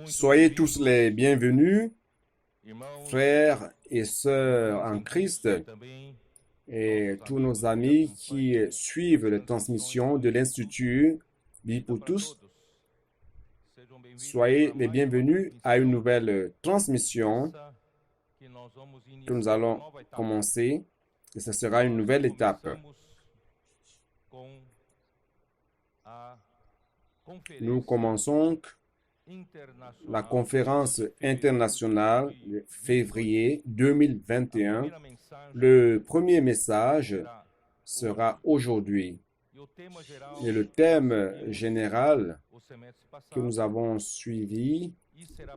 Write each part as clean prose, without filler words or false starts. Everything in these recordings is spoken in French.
Soyez tous les bienvenus, frères et sœurs en Christ, et tous nos amis qui suivent la transmission de l'Institut Vie pour tous. Soyez les bienvenus à une nouvelle transmission que nous allons commencer, et ce sera une nouvelle étape. Nous commençons la conférence internationale de février 2021. Le premier message sera aujourd'hui. Et le thème général que nous avons suivi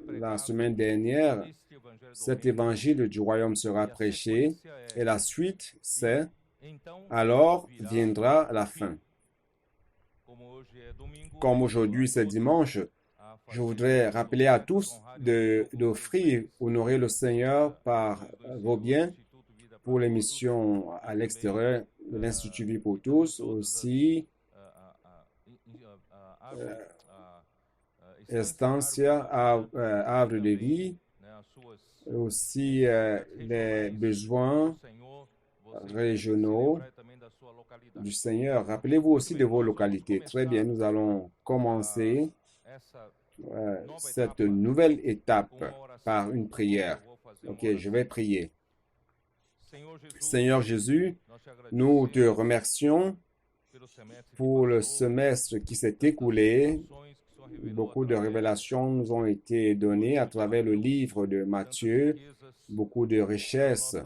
la semaine dernière, cet évangile du royaume sera prêché. Et la suite, c'est « Alors viendra la fin ». Comme aujourd'hui c'est dimanche, je voudrais rappeler à tous d'offrir, honorer le Seigneur par vos biens pour les missions à l'extérieur de l'Institut Vie pour tous, aussi Estancia, Havre de Vie, aussi les besoins régionaux du Seigneur. Rappelez-vous aussi de vos localités. Très bien, nous allons commencer cette nouvelle étape par une prière. Ok, je vais prier. Seigneur Jésus, nous te remercions pour le semestre qui s'est écoulé. Beaucoup de révélations nous ont été données à travers le livre de Matthieu, beaucoup de richesses.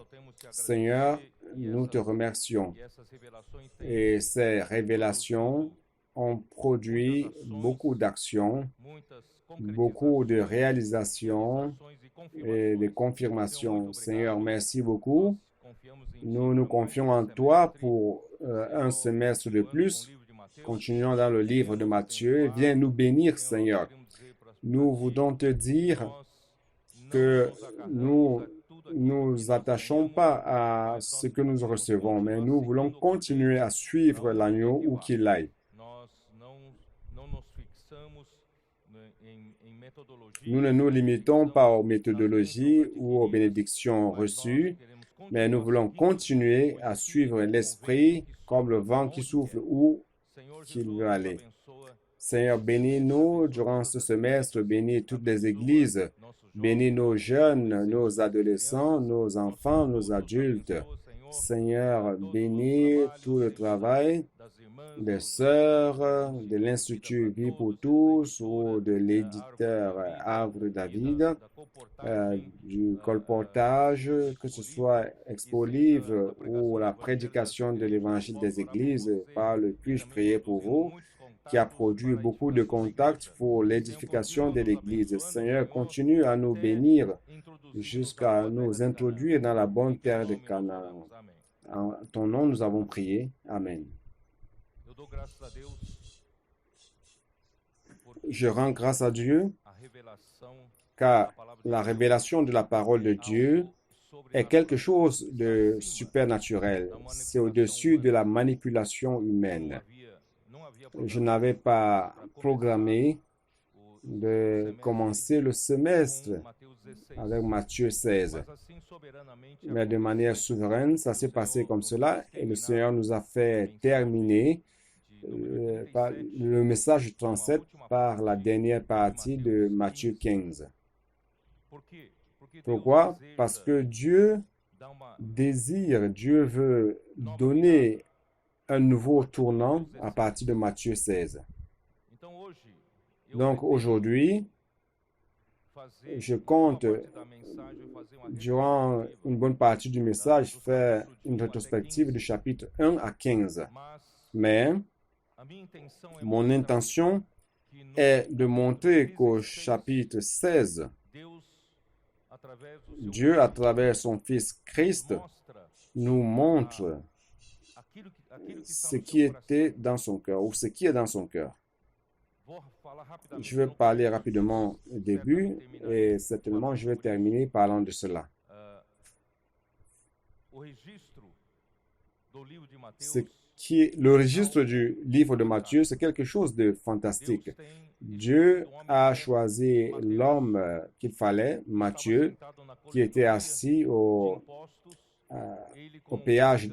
Seigneur, nous te remercions. Et ces révélations ont produit beaucoup d'actions, beaucoup de réalisations et de confirmations. Seigneur, merci beaucoup. Nous nous confions en toi pour un semestre de plus. Continuons dans le livre de Matthieu. Viens nous bénir, Seigneur. Nous voulons te dire que nous nous attachons pas à ce que nous recevons, mais nous voulons continuer à suivre l'agneau où qu'il aille. Nous ne nous limitons pas aux méthodologies ou aux bénédictions reçues, mais nous voulons continuer à suivre l'Esprit comme le vent qui souffle où qu'il veut aller. Seigneur, bénis-nous durant ce semestre, bénis toutes les églises, bénis nos jeunes, nos adolescents, nos enfants, nos adultes. Seigneur, bénis tout le travail des sœurs de l'Institut Vie pour tous ou de l'éditeur Havre David, du colportage, que ce soit Expo Livre ou la prédication de l'évangile des églises. Parle, puis-je prier pour vous, qui a produit beaucoup de contacts pour l'édification de l'Église. Seigneur, continue à nous bénir jusqu'à nous introduire dans la bonne terre de Canaan. En ton nom, nous avons prié. Amen. Je rends grâce à Dieu car la révélation de la parole de Dieu est quelque chose de supernaturel. C'est au-dessus de la manipulation humaine. Je n'avais pas programmé de commencer le semestre avec Matthieu 16. Mais de manière souveraine, ça s'est passé comme cela et le Seigneur nous a fait terminer le message 37 par la dernière partie de Matthieu 15. Pourquoi? Parce que Dieu désire, Dieu veut donner un nouveau tournant à partir de Matthieu 16. Donc aujourd'hui, je compte, durant une bonne partie du message, faire une rétrospective du chapitre 1 à 15. Mais mon intention est de montrer qu'au chapitre 16, Dieu, à travers son Fils Christ, nous montre ce qui était dans son cœur, ou ce qui est dans son cœur. Je vais parler rapidement au début, et certainement je vais terminer parlant de cela. Ce le registre du livre de Matthieu, c'est quelque chose de fantastique. Dieu a choisi l'homme qu'il fallait, Matthieu, qui était assis au péage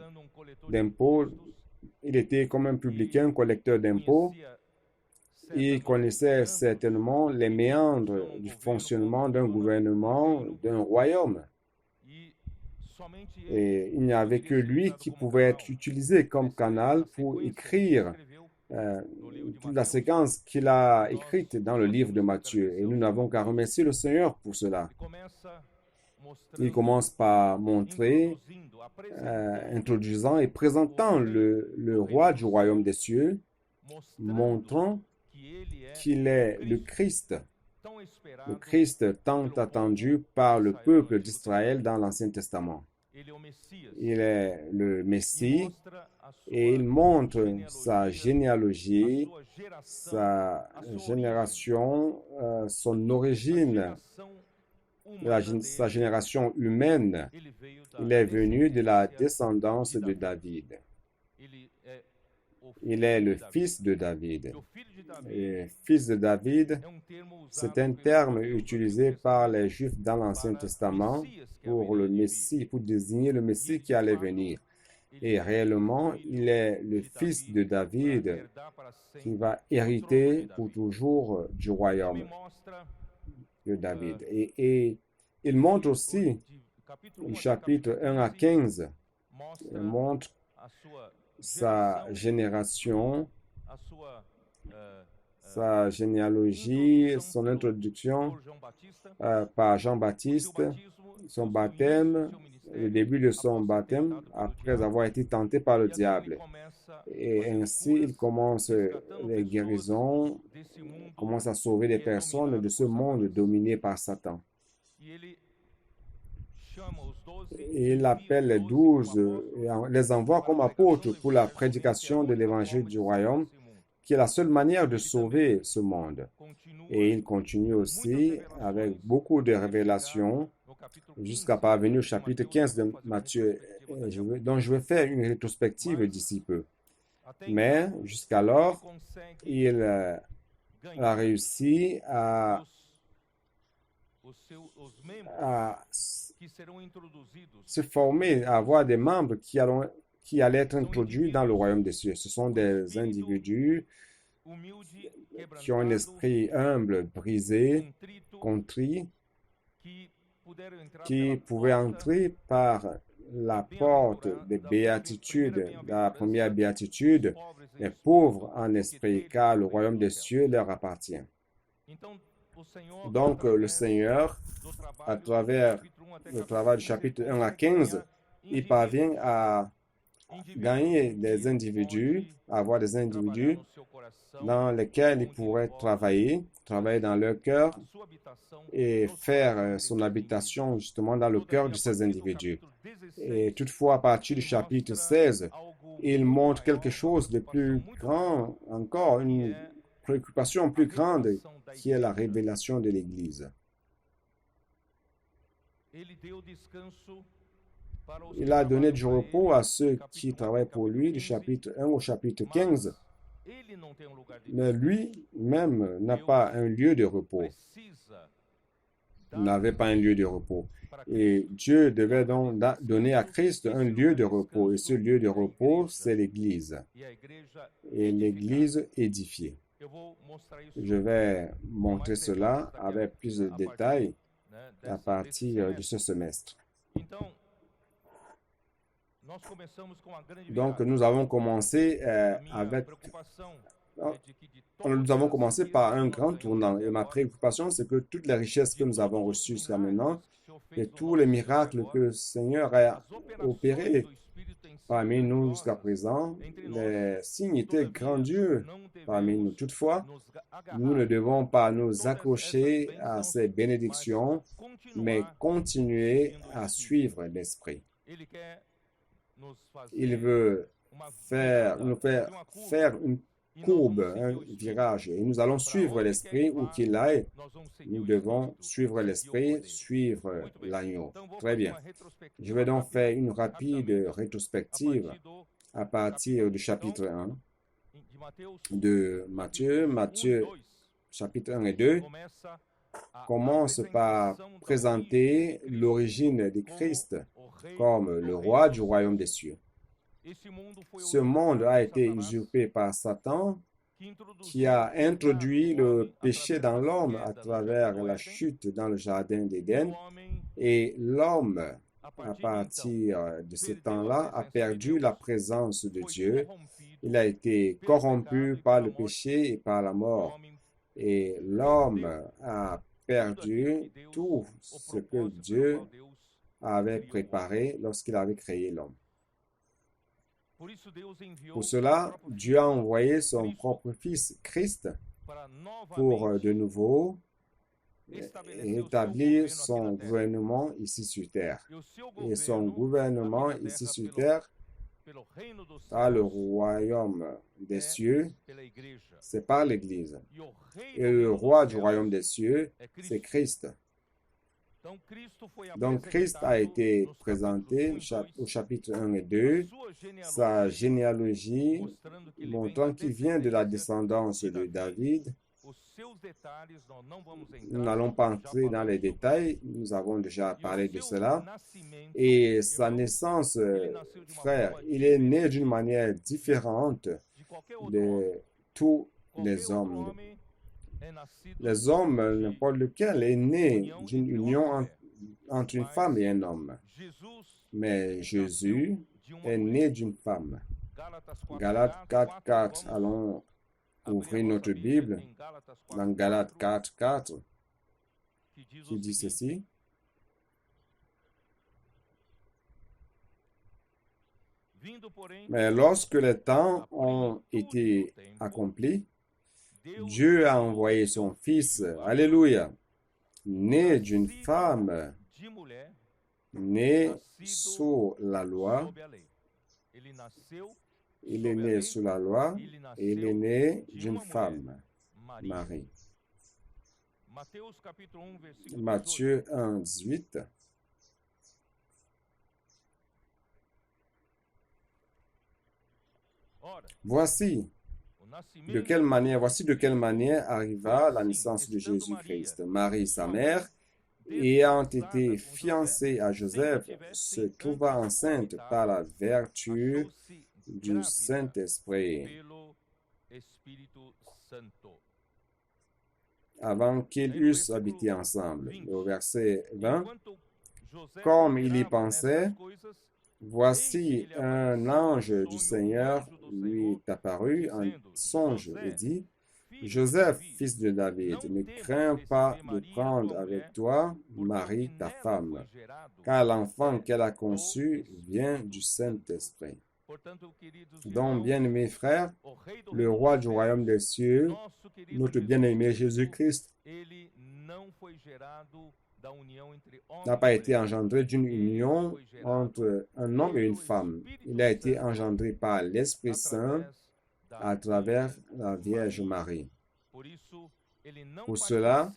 d'impôts. Il était comme un publicain, collecteur d'impôts. Il connaissait certainement les méandres du fonctionnement d'un gouvernement, d'un royaume. Et il n'y avait que lui qui pouvait être utilisé comme canal pour écrire toute la séquence qu'il a écrite dans le livre de Matthieu. Et nous n'avons qu'à remercier le Seigneur pour cela. Il commence par montrer, introduisant et présentant le roi du royaume des cieux, montrant qu'il est le Christ tant attendu par le peuple d'Israël dans l'Ancien Testament. Il est le Messie et il montre sa généalogie, sa génération, son origine, sa génération humaine. Il est venu de la descendance de David. Il est le fils de David. Et fils de David, c'est un terme utilisé par les Juifs dans l'Ancien Testament pour le Messie, pour désigner le Messie qui allait venir. Et réellement, il est le fils de David qui va hériter pour toujours du royaume de David. Et il montre aussi, au chapitre 1 à 15, il montre sa génération, sa généalogie, son introduction par Jean-Baptiste, son baptême, le début de son baptême, après avoir été tenté par le diable. Et ainsi, il commence les guérisons, commence à sauver les personnes de ce monde dominé par Satan. Et il appelle les 12 et les envoie comme apôtres pour la prédication de l'évangile du royaume, qui est la seule manière de sauver ce monde. Et il continue aussi avec beaucoup de révélations jusqu'à parvenir au chapitre 15 de Matthieu, dont je vais faire une rétrospective d'ici peu. Mais jusqu'alors, il a réussi à se former, à avoir des membres qui allaient être introduits dans le royaume des cieux. Ce sont des individus qui ont un esprit humble, brisé, contrit, qui pouvaient entrer par la porte des béatitudes, la première béatitude, les pauvres en esprit, car le royaume des cieux leur appartient. Donc, le Seigneur, à travers le travail du chapitre 1 à 15, il parvient à gagner des individus, à avoir des individus dans lesquels il pourrait travailler dans leur cœur et faire son habitation justement dans le cœur de ces individus. Et toutefois, à partir du chapitre 16, il montre quelque chose de plus grand encore, une préoccupation plus grande qui est la révélation de l'Église. Il a donné du repos à ceux qui travaillent pour lui, du chapitre 1 au chapitre 15. Mais lui-même n'a pas un lieu de repos. Il n'avait pas un lieu de repos. Et Dieu devait donc donner à Christ un lieu de repos. Et ce lieu de repos, c'est l'Église. Et l'Église édifiée. Je vais montrer cela avec plus de détails à partir de ce semestre. Donc, nous avons commencé nous avons commencé par un grand tournant. Et ma préoccupation, c'est que toutes les richesses que nous avons reçues jusqu'à maintenant et tous les miracles que le Seigneur a opérés parmi nous jusqu'à présent, les signes étaient grandiose parmi nous. Toutefois, nous ne devons pas nous accrocher à ces bénédictions, mais continuer à suivre l'Esprit. Il veut nous faire faire une courbe, un virage, et nous allons suivre l'Esprit où qu'il aille. Nous devons suivre l'Esprit, suivre l'agneau. Très bien. Je vais donc faire une rapide rétrospective à partir du chapitre 1 de Matthieu. Matthieu, chapitre 1 et 2, commence par présenter l'origine de Christ comme le roi du royaume des cieux. Ce monde a été usurpé par Satan, qui a introduit le péché dans l'homme à travers la chute dans le jardin d'Éden. Et l'homme, à partir de ce temps-là, a perdu la présence de Dieu. Il a été corrompu par le péché et par la mort. Et l'homme a perdu tout ce que Dieu avait préparé lorsqu'il avait créé l'homme. Pour cela, Dieu a envoyé son propre Fils, Christ, pour de nouveau établir son gouvernement ici sur terre. Et son gouvernement ici sur terre, par le royaume des cieux, c'est par l'Église. Et le roi du royaume des cieux, c'est Christ. Donc Christ a été présenté au chapitre 1 et 2, sa généalogie montrant qu'il vient de la descendance de David. Nous n'allons pas entrer dans les détails, nous avons déjà parlé de cela. Et sa naissance, frère, il est né d'une manière différente de tous les hommes. Les hommes, n'importe lequel, est né d'une union entre une femme et un homme. Mais Jésus est né d'une femme. Galates 4, 4. Allons ouvrir notre Bible dans Galates 4, 4, qui dit ceci. Mais lorsque les temps ont été accomplis, Dieu a envoyé son Fils, alléluia, né d'une femme, né sous la loi. Il est né sous la loi et il est né d'une femme, Marie. Matthieu 1, 18. Voici de quelle manière arriva la naissance de Jésus-Christ. Marie, sa mère, ayant été fiancée à Joseph, se trouva enceinte par la vertu du Saint-Esprit. Avant qu'ils eussent habité ensemble. Au verset 20, comme il y pensait, voici un ange du Seigneur lui est apparu en songe et dit, Joseph, fils de David, ne crains pas de prendre avec toi Marie, ta femme, car l'enfant qu'elle a conçu vient du Saint-Esprit. Donc, bien-aimés frères, le roi du royaume des cieux, notre bien-aimé Jésus-Christ, n'a pas été engendré d'une union entre un homme et une femme. Il a été engendré par l'Esprit Saint à travers la Vierge Marie. Pour cela,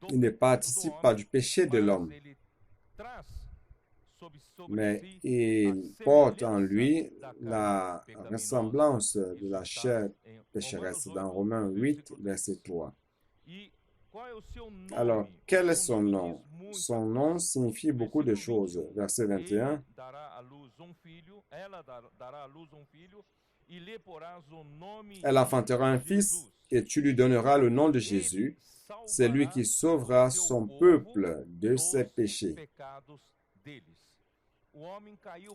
il ne participe pas du péché de l'homme, mais il porte en lui la ressemblance de la chair pécheresse dans Romains 8, verset 3. Alors, quel est son nom? Son nom signifie beaucoup de choses. Verset 21. Elle enfantera un fils et tu lui donneras le nom de Jésus. C'est lui qui sauvera son peuple de ses péchés.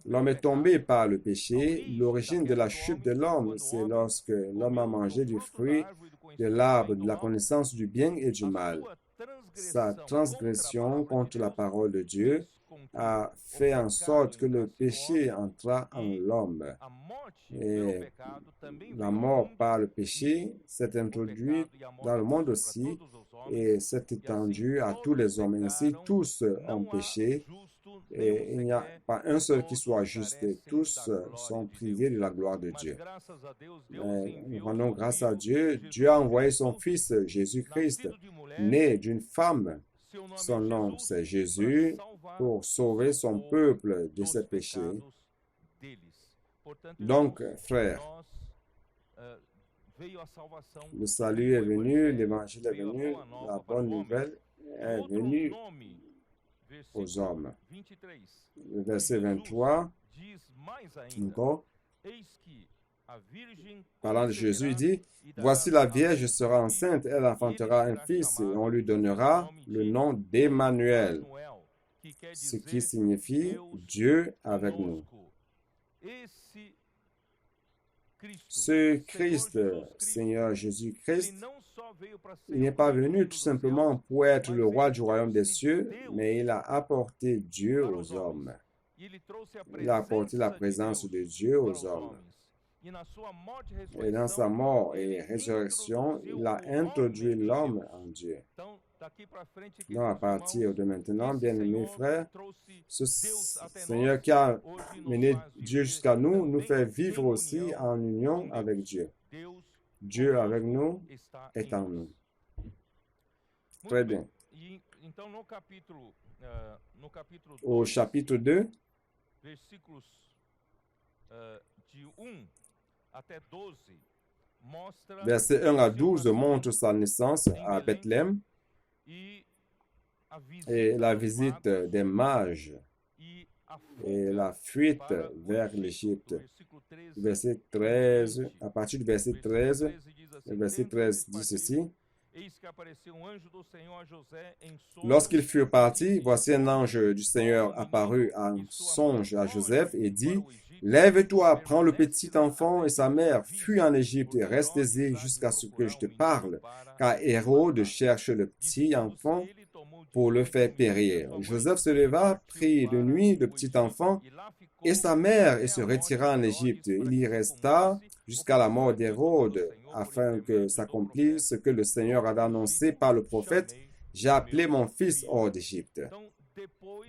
L'homme est tombé par le péché. L'origine de la chute de l'homme, c'est lorsque l'homme a mangé du fruit de l'arbre de la connaissance du bien et du mal. Sa transgression contre la parole de Dieu a fait en sorte que le péché entra en l'homme. Et la mort par le péché s'est introduite dans le monde aussi et s'est étendue à tous les hommes. Ainsi, tous ont péché et il n'y a pas un seul qui soit juste. Tous sont privés de la gloire de Dieu. Mais nous rendons grâce à Dieu. Dieu a envoyé son Fils, Jésus-Christ, né d'une femme. Son nom, c'est Jésus, pour sauver son peuple de ses péchés. Donc, frères, le salut est venu, l'évangile est venu, la bonne nouvelle est venue aux hommes. Le verset 23, encore, parlant de Jésus, il dit, voici la Vierge sera enceinte, elle enfantera un fils et on lui donnera le nom d'Emmanuel, ce qui signifie Dieu avec nous. Ce Christ, Seigneur Jésus-Christ, il n'est pas venu tout simplement pour être le roi du royaume des cieux, mais il a apporté Dieu aux hommes. Il a apporté la présence de Dieu aux hommes. Et dans sa mort et résurrection, il a introduit l'homme en Dieu. Donc, à partir de maintenant, bien-aimés frères, ce Seigneur qui a mené Dieu jusqu'à nous, nous fait vivre aussi en union avec Dieu. Dieu avec nous est en nous. Très bien. Au chapitre 2, versets 1 à 12 montre sa naissance à Bethléem et la visite des mages et la fuite vers l'Égypte. Verset 13, à partir du verset 13, le verset 13 dit ceci. Lorsqu'ils furent partis, voici un ange du Seigneur apparut en songe à Joseph et dit, lève-toi, prends le petit enfant et sa mère, fuis en Égypte et restez-y jusqu'à ce que je te parle, car Hérode cherche le petit enfant pour le faire périr. Joseph se leva, prit de nuit le petit enfant et sa mère et se retira en Égypte. Il y resta jusqu'à la mort d'Hérode, afin que s'accomplisse ce que le Seigneur avait annoncé par le prophète, j'ai appelé mon fils hors d'Égypte.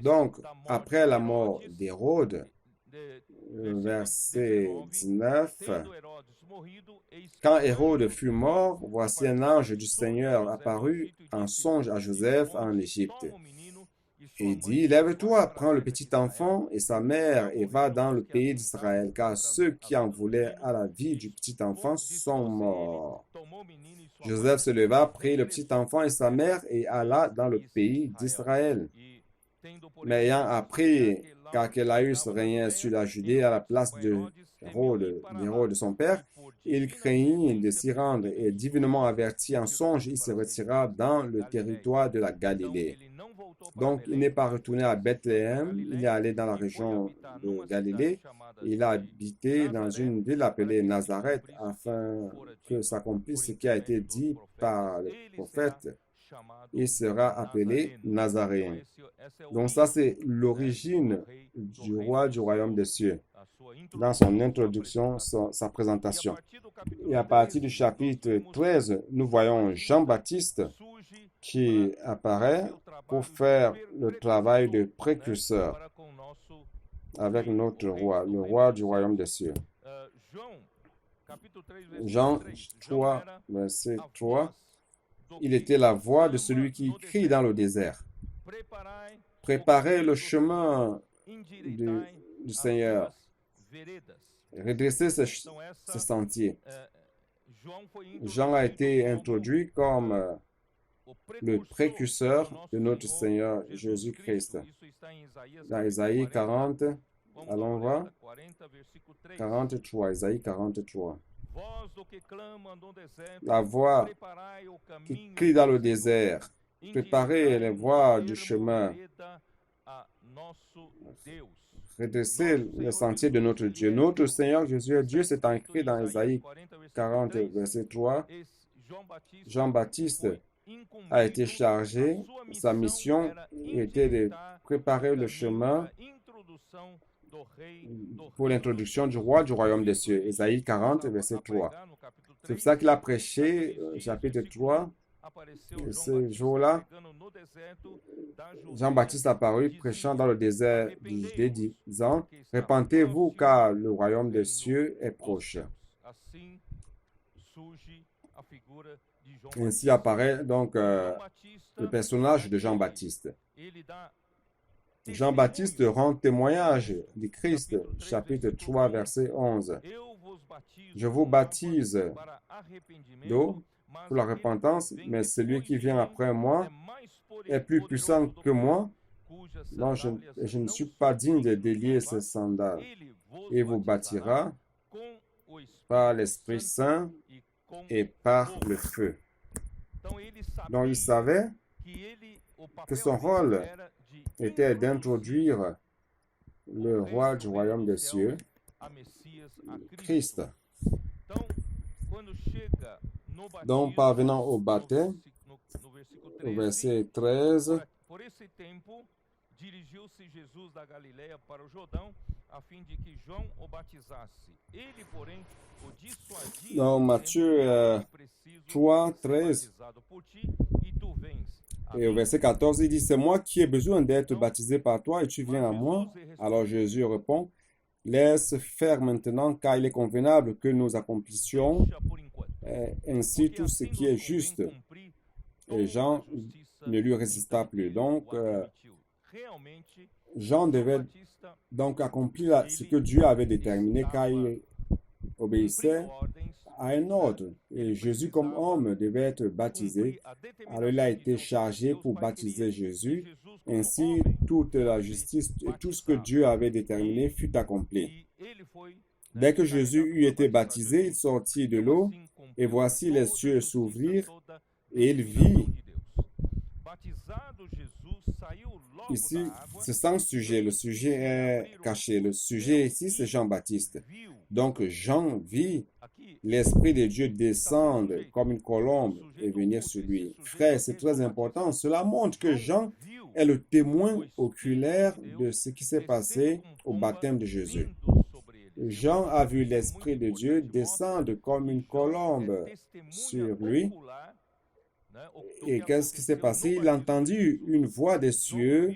Donc, après la mort d'Hérode, verset 19, quand Hérode fut mort, voici un ange du Seigneur apparut en songe à Joseph en Égypte. Et dit, lève-toi, prends le petit enfant et sa mère et va dans le pays d'Israël, car ceux qui en voulaient à la vie du petit enfant sont morts. Joseph se leva, prit le petit enfant et sa mère et alla dans le pays d'Israël. Mais ayant appris qu'Archélaüs régnait sur la Judée à la place d'Hérode son père, il craignit de s'y rendre et divinement averti en songe, il se retira dans le territoire de la Galilée. Donc, il n'est pas retourné à Bethléem, il est allé dans la région de Galilée. Il a habité dans une ville appelée Nazareth afin que s'accomplisse ce qui a été dit par le prophète. Il sera appelé Nazaréen. Donc ça, c'est l'origine du roi du royaume des cieux. Dans son introduction, sa présentation. Et à partir du chapitre 13, nous voyons Jean-Baptiste qui apparaît pour faire le travail de précurseur avec notre roi, le roi du royaume des cieux. Jean 3, verset 3, il était la voix de celui qui crie dans le désert. Préparez le chemin du Seigneur. Redressez ce sentier. Jean a été introduit comme le précurseur de notre Seigneur Jésus-Christ. Dans Isaïe 40, allons voir, 43, Isaïe 43. La voix qui crie dans le désert, préparez les voies du chemin, redressez le sentier de notre Dieu. Notre Seigneur Jésus est Dieu, c'est écrit dans Isaïe 40, verset 3. Jean-Baptiste a été chargé, sa mission était de préparer le chemin pour l'introduction du roi du royaume des cieux. Isaïe 40, verset 3. C'est pour ça qu'il a prêché, chapitre 3. Ce jour-là, Jean-Baptiste apparut prêchant dans le désert du Judée, disant, repentez-vous car le royaume des cieux est proche. Ainsi apparaît donc le personnage de Jean-Baptiste. Jean-Baptiste rend témoignage du Christ, chapitre 3, verset 11. Je vous baptise d'eau pour la repentance, mais celui qui vient après moi est plus puissant que moi. Non, je ne suis pas digne de délier ses sandales. Il vous bâtira par l'Esprit Saint et par le feu. Donc, il savait que son rôle était d'introduire le roi du royaume des cieux, Christ. Donc, parvenant au baptême, au verset 13, dirigiu-se Jesus da Galiléia para o Jordão, a fim de que João o batizasse. Ele, porém, o dissuadia, dans Matthieu 3, 13, et au verset 14, il dit, c'est moi qui ai besoin d'être baptisé par toi et tu viens à moi. Alors Jésus répond, laisse faire maintenant, car il est convenable que nous accomplissions ainsi tout ce qui est juste. Et Jean ne lui résista plus. Donc, Jean devait donc accomplir ce que Dieu avait déterminé, car il obéissait à un ordre. Et Jésus, comme homme, devait être baptisé. Alors il a été chargé pour baptiser Jésus. Ainsi, toute la justice et tout ce que Dieu avait déterminé fut accompli. Dès que Jésus eut été baptisé, il sortit de l'eau, et voici les cieux s'ouvrirent, et il vit. Ici, c'est sans sujet. Le sujet est caché. Le sujet ici, c'est Jean-Baptiste. Donc, Jean vit l'Esprit de Dieu descendre comme une colombe et venir sur lui. Frère, c'est très important. Cela montre que Jean est le témoin oculaire de ce qui s'est passé au baptême de Jésus. Jean a vu l'Esprit de Dieu descendre comme une colombe sur lui. Et qu'est-ce qui s'est passé? Il a entendu une voix des cieux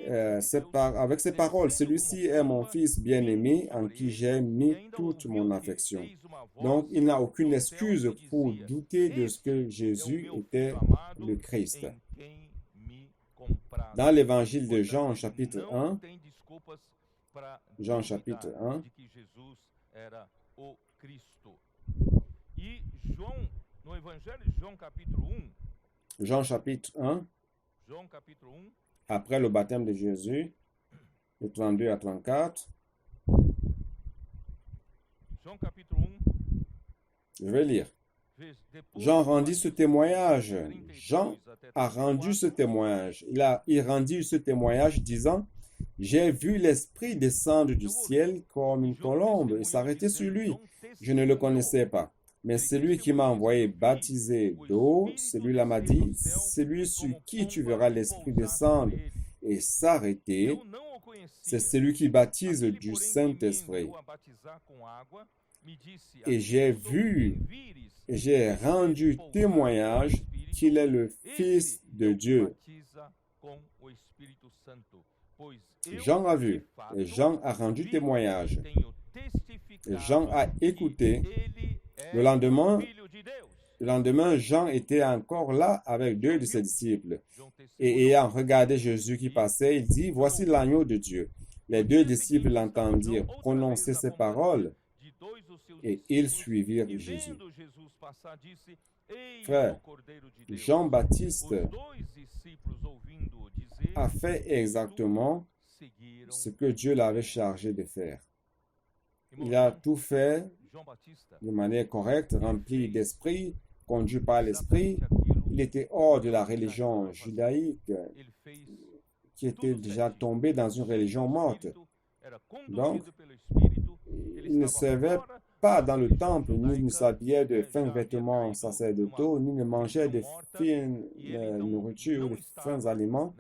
avec ces paroles. Celui-ci est mon fils bien-aimé en qui j'ai mis toute mon affection. Donc, il n'a aucune excuse pour douter de ce que Jésus était le Christ. Dans l'évangile de Jean, chapitre 1, Jean, chapitre 1, no Evangelho de João, capítulo 1, Jean, chapitre 1, après le baptême de Jésus, de 32 à 34. João, capítulo 1, je vais lire. Jean rendit ce témoignage. Jean a rendu ce témoignage. Il rendit ce témoignage disant, j'ai vu l'Esprit descendre du ciel comme une colombe et s'arrêter sur lui. Je ne le connaissais pas. Mais celui qui m'a envoyé baptiser d'eau, celui-là m'a dit, celui sur qui tu verras l'Esprit descendre et s'arrêter, c'est celui qui baptise du Saint-Esprit. Et j'ai vu, et j'ai rendu témoignage qu'il est le Fils de Dieu. Jean a vu, et Jean a rendu témoignage. Et Jean a écouté. Le lendemain, Jean était encore là avec deux de ses disciples. Et ayant regardé Jésus qui passait, il dit, voici l'agneau de Dieu. Les deux disciples l'entendirent prononcer ces paroles et ils suivirent Jésus. Frère, Jean-Baptiste a fait exactement ce que Dieu l'avait chargé de faire. Il a tout fait de manière correcte, rempli d'esprit, conduit par l'esprit. Il était hors de la religion judaïque qui était déjà tombée dans une religion morte. Donc, il ne servait pas dans le temple, ni ne s'habillait de fins vêtements sacerdotaux, ni ne mangeait de fines nourritures ou de fins aliments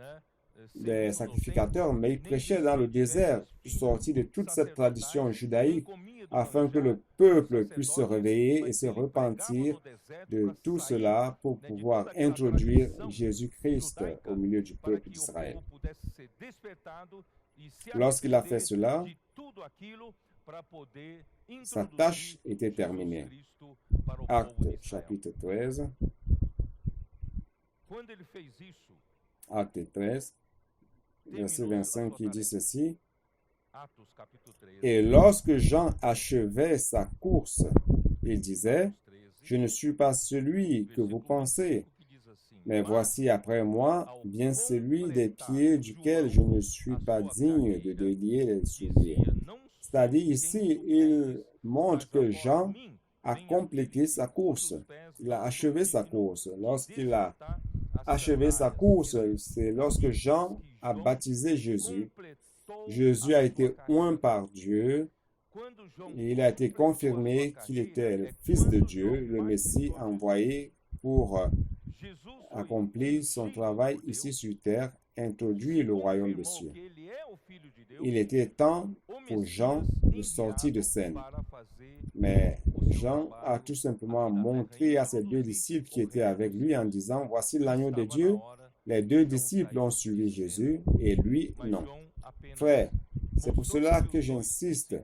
des sacrificateurs, mais il prêchait dans le désert, sorti de toute cette tradition judaïque, afin que le peuple puisse se réveiller et se repentir de tout cela pour pouvoir introduire Jésus-Christ au milieu du peuple d'Israël. Lorsqu'il a fait cela, sa tâche était terminée. Acte chapitre 13. Acte 13. verset 25 qui dit ceci. Atos capítulo 13, Et lorsque Jean achevait sa course, il disait, je ne suis pas celui que vous pensez, que diz assim: mais voici après moi vient celui des pieds duquel je ne suis pas digne de délier les souliers. C'est-à-dire ici, il montre que Jean a complété sa course. Il a achevé sa course. Lorsqu'il a achevé sa course, c'est lorsque Jean a baptisé Jésus. Jésus a été oint par Dieu et il a été confirmé qu'il était le Fils de Dieu, le Messie envoyé pour accomplir son travail ici sur terre, introduire le royaume des cieux. Il était temps pour Jean de sortir de scène. Mais Jean a tout simplement montré à ses deux disciples qui étaient avec lui en disant, voici l'agneau de Dieu. Les deux disciples ont suivi Jésus et lui, non. Frère, c'est pour cela que j'insiste.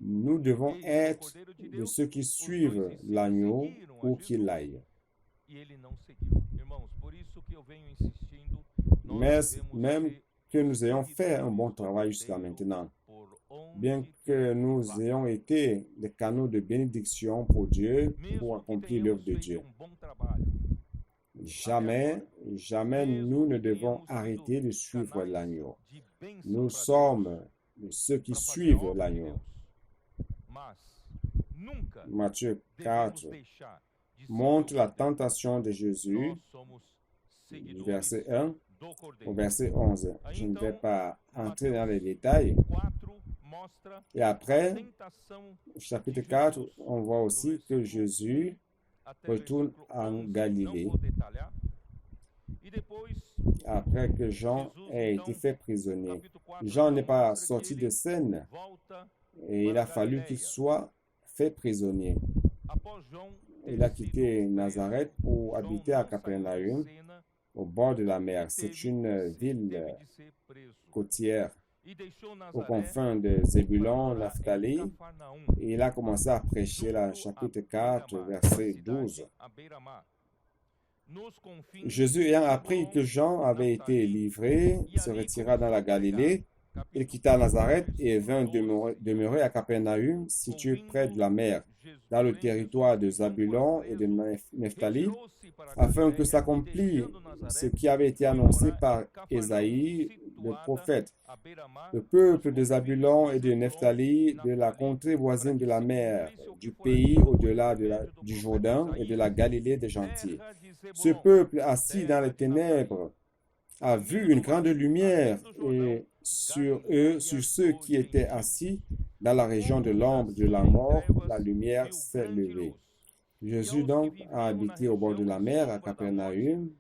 Nous devons être de ceux qui suivent l'agneau où qu'il aille. Mais même que nous ayons fait un bon travail jusqu'à maintenant, bien que nous ayons été des canaux de bénédiction pour Dieu, pour accomplir l'œuvre de Dieu, jamais nous ne devons arrêter de suivre l'agneau. Nous sommes ceux qui suivent l'agneau. Matthieu 4 montre la tentation de Jésus, du verset 1 au verset 11. Je ne vais pas entrer dans les détails. Et après, chapitre 4, on voit aussi que Jésus retourne en Galilée après que Jean ait été fait prisonnier. Jean n'est pas sorti de scène et il a fallu qu'il soit fait prisonnier. Il a quitté Nazareth pour habiter à Capernaum, au bord de la mer. C'est une ville côtière aux confins de Zébulon, Naphtali, et il a commencé à prêcher la chapitre 4, verset 12. Jésus ayant appris que Jean avait été livré, se retira dans la Galilée. Il quitta Nazareth et vint demeurer à Capernaum, situé près de la mer, dans le territoire de Zabulon et de Nephtali, afin que s'accomplisse ce qui avait été annoncé par Ésaïe, le prophète. Le peuple de Zabulon et de Nephtali, de la contrée voisine de la mer, du pays au-delà du Jourdain et de la Galilée des gentils. Ce peuple assis dans les ténèbres a vu une grande lumière et sur ceux qui étaient assis dans la région de l'ombre de la mort, la lumière s'est levée. Jésus donc a habité au bord de la mer à Capernaum,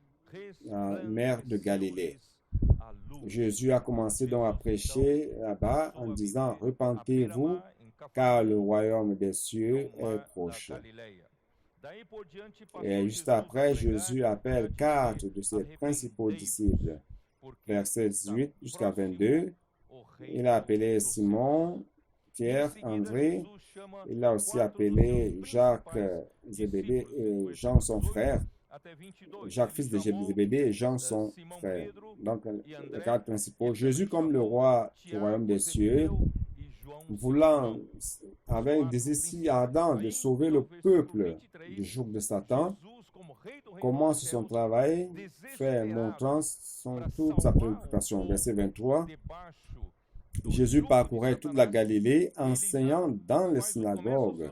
la mer de Galilée. Jésus a commencé donc à prêcher là-bas en disant « Repentez-vous, car le royaume des cieux est proche ». Et juste après, Jésus appelle 4 de ses principaux disciples. Verset 18 jusqu'à 22. Il a appelé Simon, Pierre, André. Il a aussi appelé Jacques, Zébédée et Jean son frère. Jacques, fils de Zébédée, et Jean son frère. Donc, les 4 principaux. Jésus comme le roi du royaume des cieux, voulant, avec des désirs ardents de sauver le peuple du joug de Satan, commence son travail, fait montrant toute sa préoccupation. Verset 23. Jésus parcourait toute la Galilée, enseignant dans les synagogues,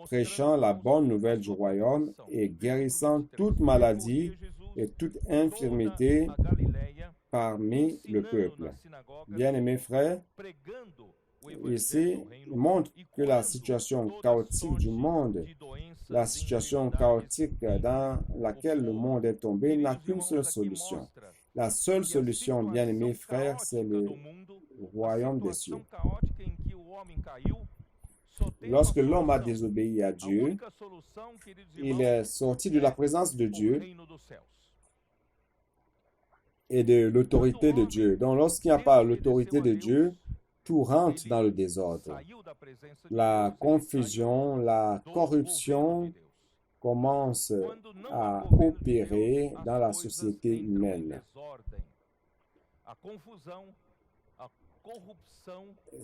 prêchant la bonne nouvelle du royaume et guérissant toute maladie et toute infirmité parmi le peuple. Bien-aimés frères, ici montre que la situation chaotique du monde, la situation chaotique dans laquelle le monde est tombé, n'a qu'une seule solution. La seule solution, bien-aimés frères, c'est le royaume des cieux. Lorsque l'homme a désobéi à Dieu, il est sorti de la présence de Dieu et de l'autorité de Dieu. Donc, lorsqu'il n'y a pas l'autorité de Dieu, tout rentre dans le désordre. La confusion, la corruption commence à opérer dans la société humaine.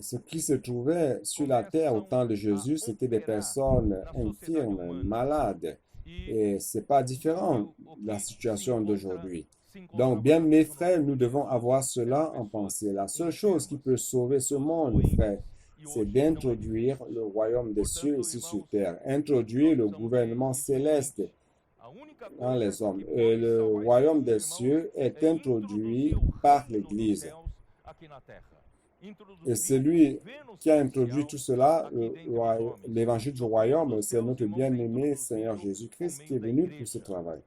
Ce qui se trouvait sur la terre au temps de Jésus, c'était des personnes infirmes, malades. Et c'est pas différent de la situation d'aujourd'hui. Donc, bien mes frères, nous devons avoir cela en pensée. La seule chose qui peut sauver ce monde, frère, c'est d'introduire le royaume des cieux ici sur terre, introduire le gouvernement céleste dans les hommes. Et le royaume des cieux est introduit par l'Église. Et celui qui a introduit tout cela, l'évangile du royaume, c'est notre bien-aimé Seigneur Jésus-Christ qui est venu pour ce travail.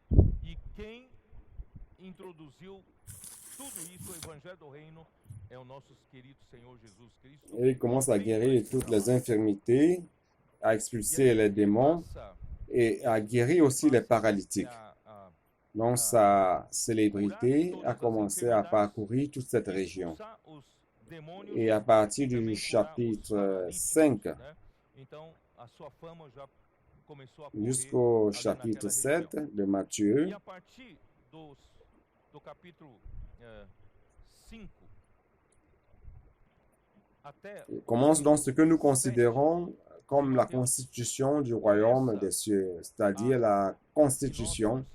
Et il commence à guérir toutes les infirmités, à expulser les démons et à guérir aussi les paralytiques. Donc sa célébrité a commencé à parcourir toute cette région. Et à partir du chapitre 5 jusqu'au chapitre 7 de Matthieu, commence donc ce que nous considérons comme la constitution du royaume des cieux, c'est-à-dire la constitution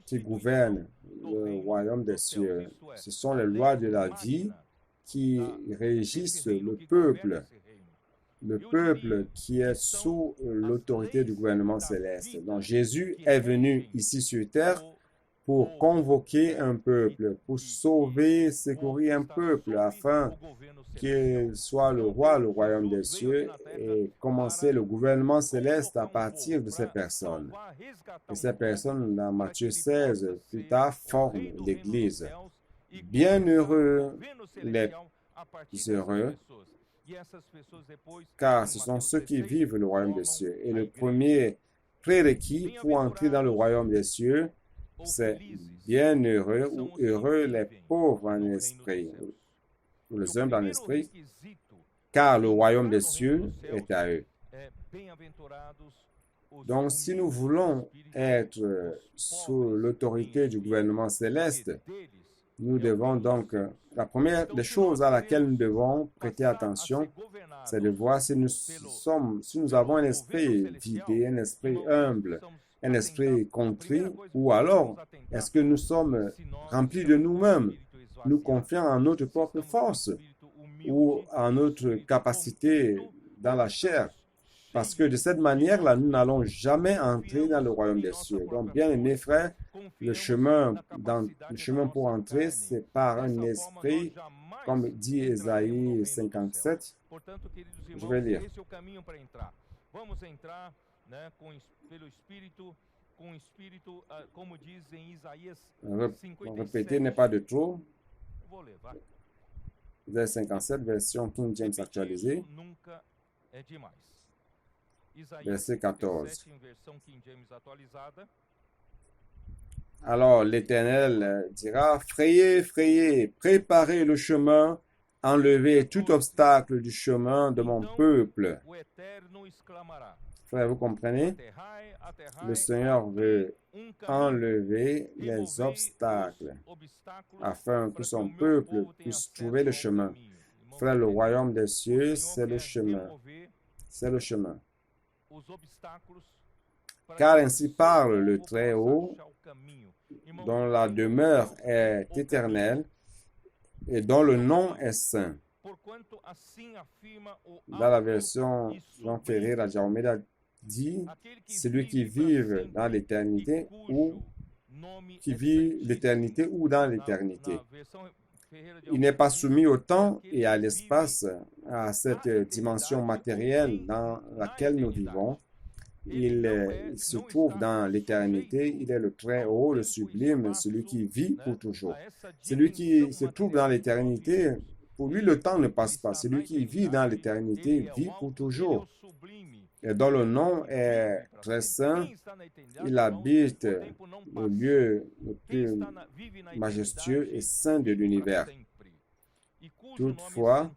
qui gouverne le royaume des cieux. Ce sont les lois de la vie qui régissent le peuple qui est sous l'autorité du gouvernement céleste. Donc Jésus est venu ici sur terre pour convoquer un peuple, pour sauver, secourir un peuple, afin qu'il soit le roi, le royaume des cieux, et commencer le gouvernement céleste à partir de ces personnes. Et ces personnes, dans Matthieu 16, plus tard, forment l'Église. Bienheureux les heureux, car ce sont ceux qui vivent le royaume des cieux. Et le premier prérequis pour entrer dans le royaume des cieux, c'est bienheureux ou heureux les pauvres en esprit, ou les humbles en esprit, car le royaume des cieux est à eux. Donc, si nous voulons être sous l'autorité du gouvernement céleste, nous devons donc, la première des choses à laquelle nous devons prêter attention, c'est de voir si nous avons un esprit vidé, un esprit humble, un esprit contrit, ou alors est-ce que nous sommes remplis de nous-mêmes, nous confiant en notre propre force ou en notre capacité dans la chair. Parce que de cette manière-là, nous n'allons jamais entrer dans le royaume des cieux. Donc, bien aimés frères, le chemin pour entrer, c'est par un esprit, comme dit Ésaïe 57. Je vais lire. Répéter n'est pas de trop. Verset 57, version King James actualisée. Verset 14. Alors l'Éternel dira, frayez, frayez, préparez le chemin, enlevez tout obstacle du chemin de mon peuple. Frère, vous comprenez? Le Seigneur veut enlever les obstacles afin que son peuple puisse trouver le chemin. Frère, le royaume des cieux, c'est le chemin. C'est le chemin. Car ainsi parle le Très-Haut, dont la demeure est éternelle et dont le nom est saint. Dans la version Jean Ferreira de Almeida dit, celui qui vit dans l'éternité ou qui vit l'éternité ou dans l'éternité. Il n'est pas soumis au temps et à l'espace, à cette dimension matérielle dans laquelle nous vivons. Il se trouve dans l'éternité. Il est le Très-Haut, le sublime, celui qui vit pour toujours. Celui qui se trouve dans l'éternité, pour lui, le temps ne passe pas. Celui qui vit dans l'éternité vit pour toujours. Et dont le nom est très saint, il habite le lieu le plus majestueux et saint de l'univers. Toutefois,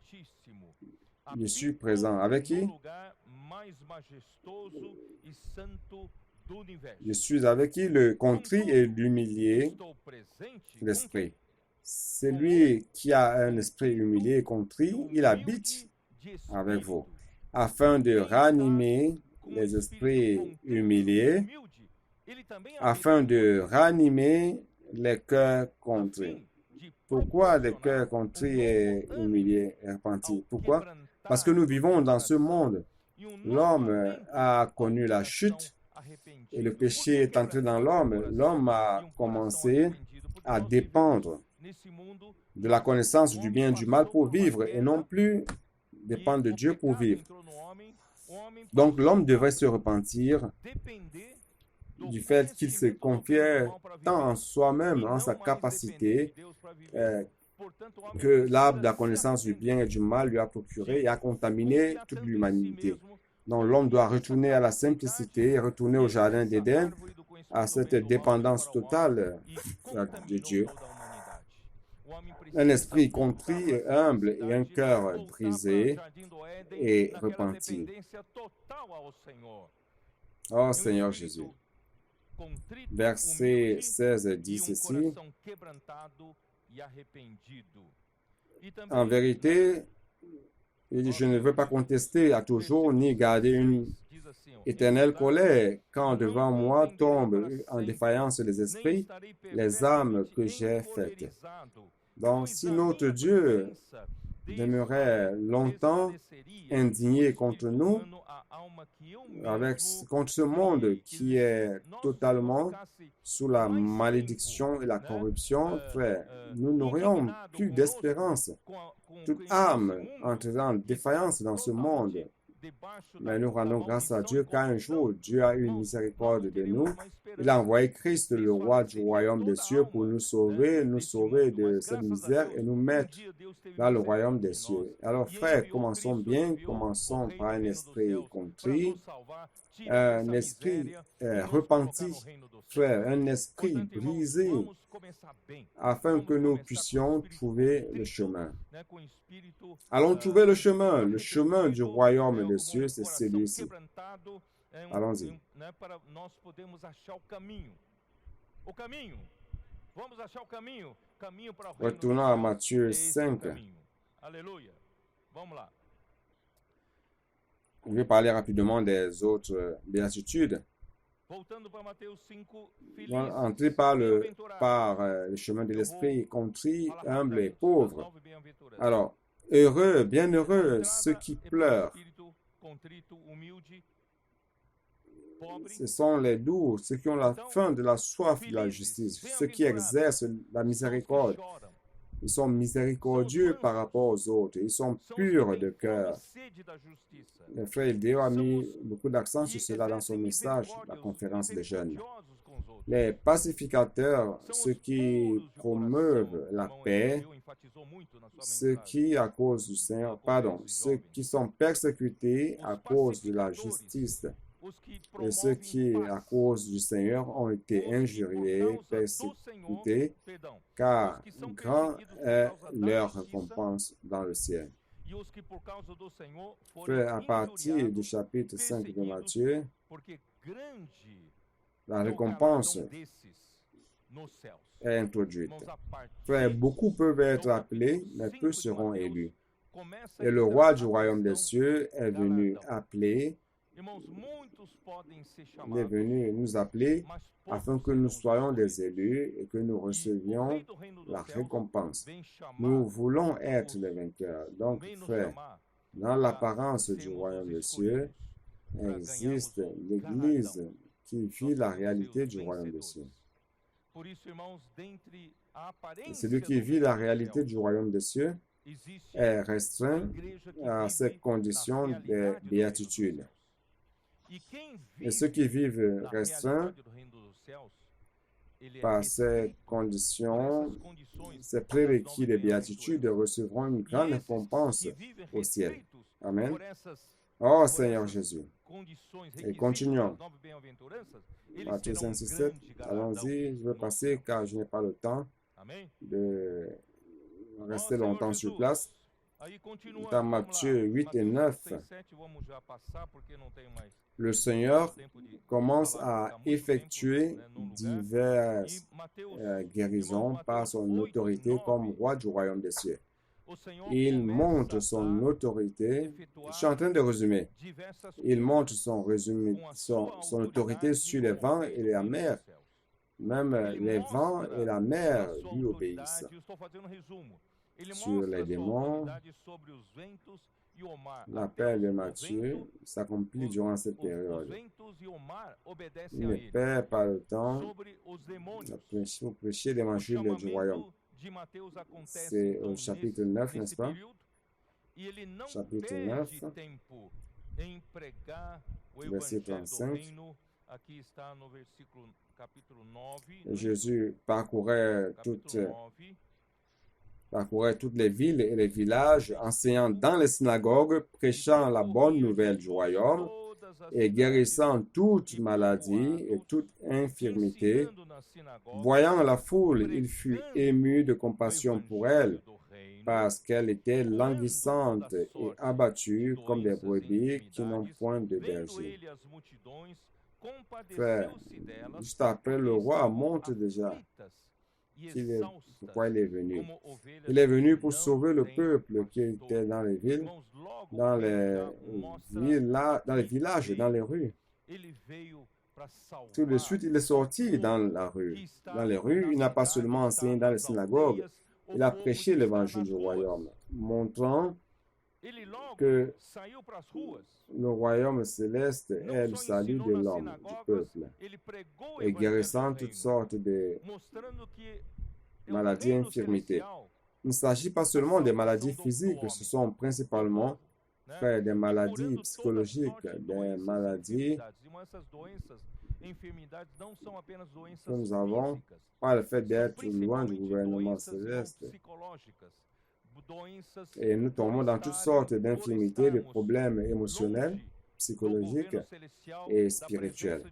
je suis présent avec qui? Je suis avec qui? Le contrit et l'humilié d'esprit. Celui qui a un esprit humilié et contrit, il habite avec vous, afin de ranimer les esprits humiliés, afin de ranimer les cœurs contrits. Pourquoi les cœurs contrits et humiliés et repentis? Pourquoi? Parce que nous vivons dans ce monde. L'homme a connu la chute et le péché est entré dans l'homme. L'homme a commencé à dépendre de la connaissance du bien et du mal pour vivre et non plus dépendre de Dieu pour vivre. Donc l'homme devrait se repentir du fait qu'il se confiait tant en soi-même, en sa capacité, que l'arbre de la connaissance du bien et du mal lui a procuré et a contaminé toute l'humanité. Donc l'homme doit retourner à la simplicité, retourner au jardin d'Éden, à cette dépendance totale de Dieu. Un esprit contrit et humble et un cœur brisé et repenti. Oh Seigneur Jésus. Verset 16 dit ceci. En vérité, il dit, je ne veux pas contester à toujours ni garder une éternelle colère quand devant moi tombent en défaillance les esprits, les âmes que j'ai faites. Donc, si notre Dieu demeurait longtemps indigné contre nous, contre ce monde qui est totalement sous la malédiction et la corruption, frère, nous n'aurions plus d'espérance. Toute âme entrera en défaillance dans ce monde. Mais nous rendons grâce à Dieu car un jour, Dieu a eu miséricorde de nous. Il a envoyé Christ, le roi du royaume des cieux, pour nous sauver de cette misère et nous mettre dans le royaume des cieux. Alors, frères, commençons bien, commençons par un esprit contrit, un esprit repenti, frère, un esprit brisé, afin que nous puissions trouver le chemin. Allons trouver le chemin du royaume des cieux, c'est celui-ci. Allons-y. Retournons à Matthieu 5. Je vais parler rapidement des autres béatitudes. Entrez par le chemin de l'esprit contrit, humble et pauvre. Alors, heureux, bienheureux ceux qui pleurent. Ce sont les doux, ceux qui ont la faim de la soif de la justice, ceux qui exercent la miséricorde. Ils sont miséricordieux par rapport aux autres. Ils sont purs de cœur. Le frère Idéo a mis beaucoup d'accent sur cela dans son message, la conférence des jeunes. Les pacificateurs, ceux qui promeuvent la paix, ceux qui, à cause du Seigneur, ceux qui sont persécutés à cause de la justice, et ceux qui, à cause du Seigneur, ont été injuriés, persécutés, car grand est leur récompense dans le ciel. Frère, à partir du chapitre 5 de Matthieu, la récompense est introduite. Frère, beaucoup peuvent être appelés, mais peu seront élus. Et le roi du royaume des cieux est venu appeler, il est venu nous appeler afin que nous soyons des élus et que nous recevions la récompense. Nous voulons être les vainqueurs. Donc, frère, dans l'apparence du royaume des cieux, existe l'Église qui vit la réalité du royaume des cieux. Et celui qui vit la réalité du royaume des cieux est restreint à cette condition de béatitude. Et ceux qui vivent restreints par ces conditions, ces prérequis de béatitude recevront une grande récompense au ciel. Amen. Oh Seigneur Jésus. Et continuons. Matthieu 5, 6, 7. Allons-y. Je vais passer car je n'ai pas le temps de rester longtemps sur place. Dans Matthieu 8 et 9, le Seigneur commence à effectuer diverses guérisons par son autorité comme roi du royaume des cieux. Il montre son autorité. Je suis en train de résumer. Il montre son autorité sur les vents et la mer. Même les vents et la mer lui obéissent. Sur les démons, l'appel de Matthieu s'accomplit durant cette période. Il ne perd pas le temps pour prêcher l'évangile du royaume. C'est au chapitre 9, n'est-ce pas? Chapitre 9, verset 35. Jésus parcourait toutes les villes et les villages, enseignant dans les synagogues, prêchant la bonne nouvelle du royaume et guérissant toute maladie et toute infirmité. Voyant la foule, il fut ému de compassion pour elle, parce qu'elle était languissante et abattue comme des brebis qui n'ont point de berger. Frère, juste après, le roi montre déjà pourquoi il est venu. Il est venu pour sauver le peuple qui était dans les villes, dans les villages, dans les rues. Tout de suite, il est sorti dans la rue. Dans les rues, il n'a pas seulement enseigné dans les synagogues, il a prêché l'évangile du royaume, montrant que le royaume céleste est le salut de l'homme, du peuple, et guérissant toutes sortes de maladies et infirmités. Il ne s'agit pas seulement des maladies physiques, ce sont principalement des maladies psychologiques, des maladies que nous avons par le fait d'être loin du gouvernement céleste. Et nous tombons dans toutes sortes d'infirmités, de problèmes émotionnels, psychologiques et spirituels.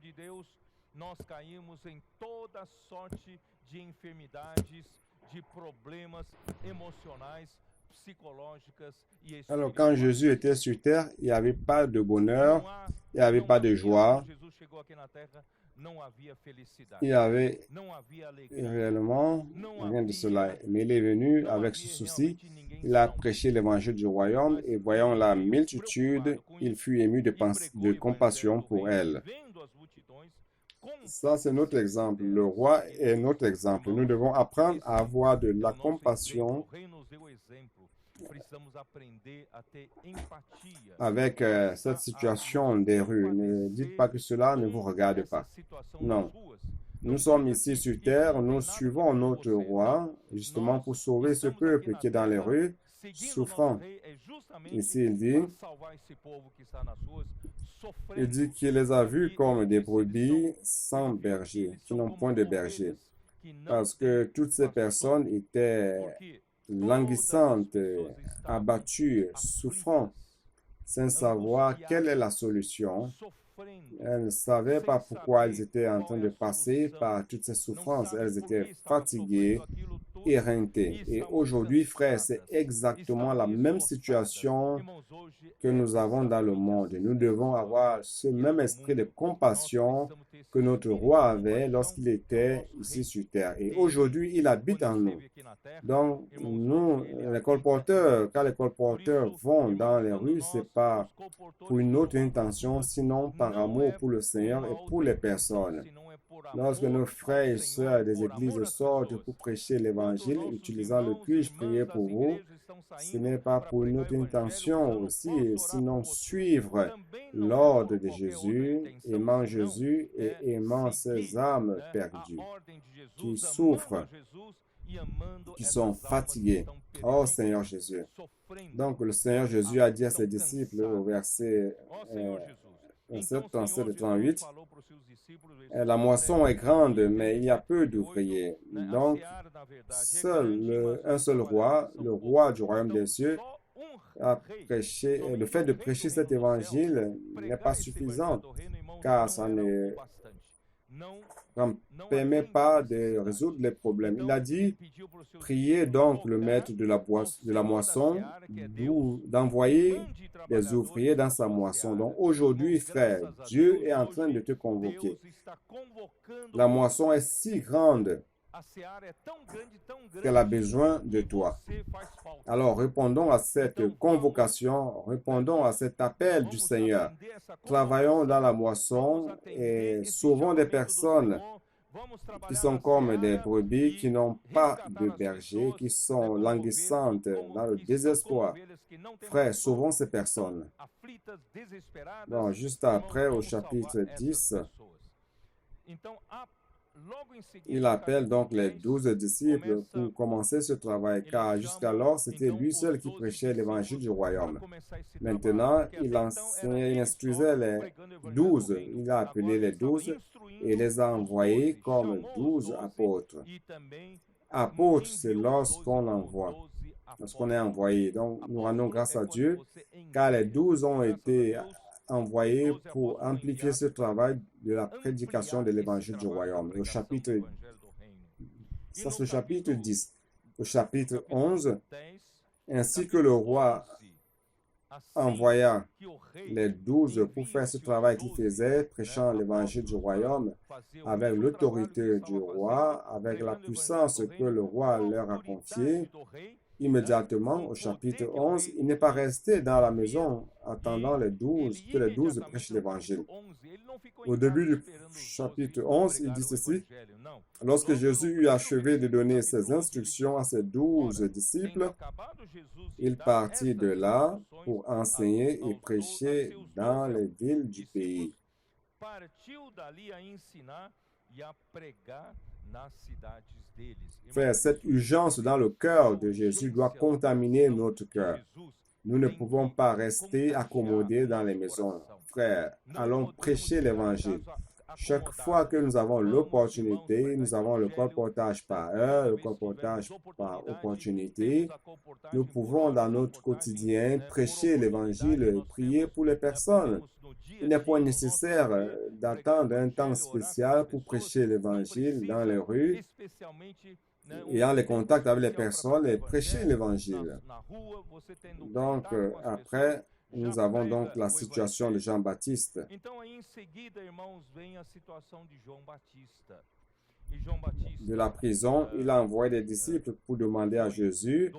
Alors, quand Jésus était sur terre, il n'y avait pas de bonheur, il n'y avait pas de joie, il n'y avait réellement rien de cela. Mais il est venu avec ce souci, il a prêché l'évangile du royaume et voyant la multitude, il fut ému de compassion pour elle. Ça, c'est notre exemple. Le roi est notre exemple. Nous devons apprendre à avoir de la compassion avec cette situation des rues. Ne dites pas que cela ne vous regarde pas. Non. Nous sommes ici sur terre, nous suivons notre roi, justement pour sauver ce peuple qui est dans les rues, souffrant. Ici, il dit qu'il les a vus comme des brebis sans berger, qui n'ont point de berger. Parce que toutes ces personnes étaient languissantes, abattues, souffrant, sans savoir quelle est la solution. Elles ne savaient pas pourquoi elles étaient en train de passer par toutes ces souffrances. Elles étaient fatiguées, éreintées. Et aujourd'hui, frères, c'est exactement la même situation que nous avons dans le monde. Nous devons avoir ce même esprit de compassion que notre roi avait lorsqu'il était ici sur terre. Et aujourd'hui, il habite en nous. Donc, nous, les colporteurs, quand les colporteurs vont dans les rues, c'est pas pour une autre intention, sinon par amour pour le Seigneur et pour les personnes. Lorsque nos frères et sœurs des églises sortent pour prêcher l'Évangile, utilisant le puis-je prier pour vous, ce n'est pas pour une autre intention aussi, sinon suivre l'ordre de Jésus, aimant Jésus et aimant ces âmes perdues, qui souffrent, qui sont fatigués. Oh Seigneur Jésus. Donc le Seigneur Jésus a dit à ses disciples au verset 37 et 38, la moisson est grande, mais il y a peu d'ouvriers. Donc, un seul roi, le roi du royaume des cieux, a prêché. Le fait de prêcher cet évangile n'est pas suffisant, car ça ne ne permet pas de résoudre les problèmes. Il a dit, priez donc le maître de la moisson d'envoyer des ouvriers dans sa moisson. Donc aujourd'hui, frère, Dieu est en train de te convoquer. La moisson est si grande qu'elle a besoin de toi. Alors, répondons à cette convocation, répondons à cet appel du Seigneur. Travaillons dans la moisson et sauvons des personnes qui sont comme des brebis qui n'ont pas de berger, qui sont languissantes dans le désespoir. Frère, sauvons ces personnes. Donc, juste après, au chapitre 10, il appelle donc les 12 disciples pour commencer ce travail, car jusqu'alors, c'était lui seul qui prêchait l'évangile du royaume. Maintenant, il enseignait, il instruisait les 12. Il a appelé les 12 et les a envoyés comme 12 apôtres. Apôtre, c'est lorsqu'on envoie, lorsqu'on est envoyé. Donc, nous rendons grâce à Dieu, car les 12 ont été envoyés pour amplifier ce travail de la prédication de l'évangile du royaume. Au chapitre, ça c'est le chapitre 10. Au chapitre 11, ainsi que le roi envoya les 12 pour faire ce travail qu'ils faisaient, prêchant l'évangile du royaume avec l'autorité du roi, avec la puissance que le roi leur a confiée. Immédiatement, au chapitre 11, il n'est pas resté dans la maison attendant les 12, que les 12 prêchent l'évangile. Au début du chapitre 11, il dit ceci: lorsque Jésus eut achevé de donner ses instructions à ses 12 disciples, il partit de là pour enseigner et prêcher dans les villes du pays. Frère, cette urgence dans le cœur de Jésus doit contaminer notre cœur. Nous ne pouvons pas rester accommodés dans les maisons. Frère, allons prêcher l'évangile. Chaque fois que nous avons l'opportunité, nous avons le colportage par heure, le colportage par opportunité, nous pouvons dans notre quotidien prêcher l'évangile et prier pour les personnes. Il n'est pas nécessaire d'attendre un temps spécial pour prêcher l'évangile dans les rues, ayant les contacts avec les personnes et prêcher l'évangile. Donc, après, nous avons donc la situation de Jean-Baptiste. De la prison, il a envoyé des disciples pour demander à Jésus,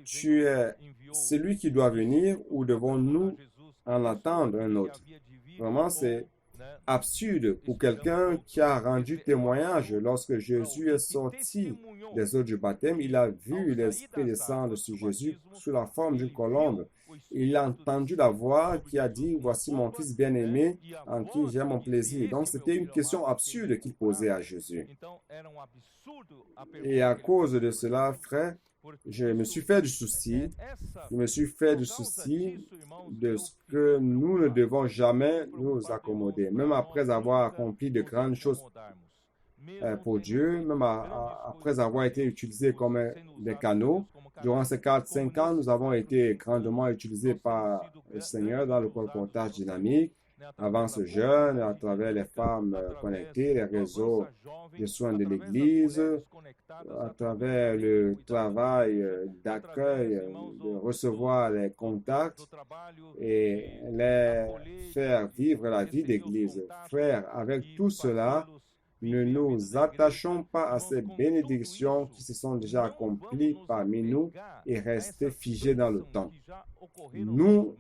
tu es celui qui doit venir ou devons-nous en attendre un autre? Vraiment, c'est absurde pour quelqu'un qui a rendu témoignage lorsque Jésus est sorti des eaux du baptême. Il a vu l'Esprit descendre sur Jésus sous la forme d'une colombe. Il a entendu la voix qui a dit, voici mon fils bien-aimé en qui j'ai mon plaisir. Donc c'était une question absurde qu'il posait à Jésus. Et à cause de cela, frère, je me suis fait du souci de ce que nous ne devons jamais nous accommoder, même après avoir accompli de grandes choses pour Dieu, même après avoir été utilisés comme des canaux. Durant ces 4-5 ans, nous avons été grandement utilisés par le Seigneur dans le colportage dynamique. Avant ce jeûne, à travers les femmes connectées, les réseaux de soins de l'Église, à travers le travail d'accueil, de recevoir les contacts et les faire vivre la vie d'Église. Frères, avec tout cela, ne nous attachons pas à ces bénédictions qui se sont déjà accomplies parmi nous et rester figés dans le temps. Nous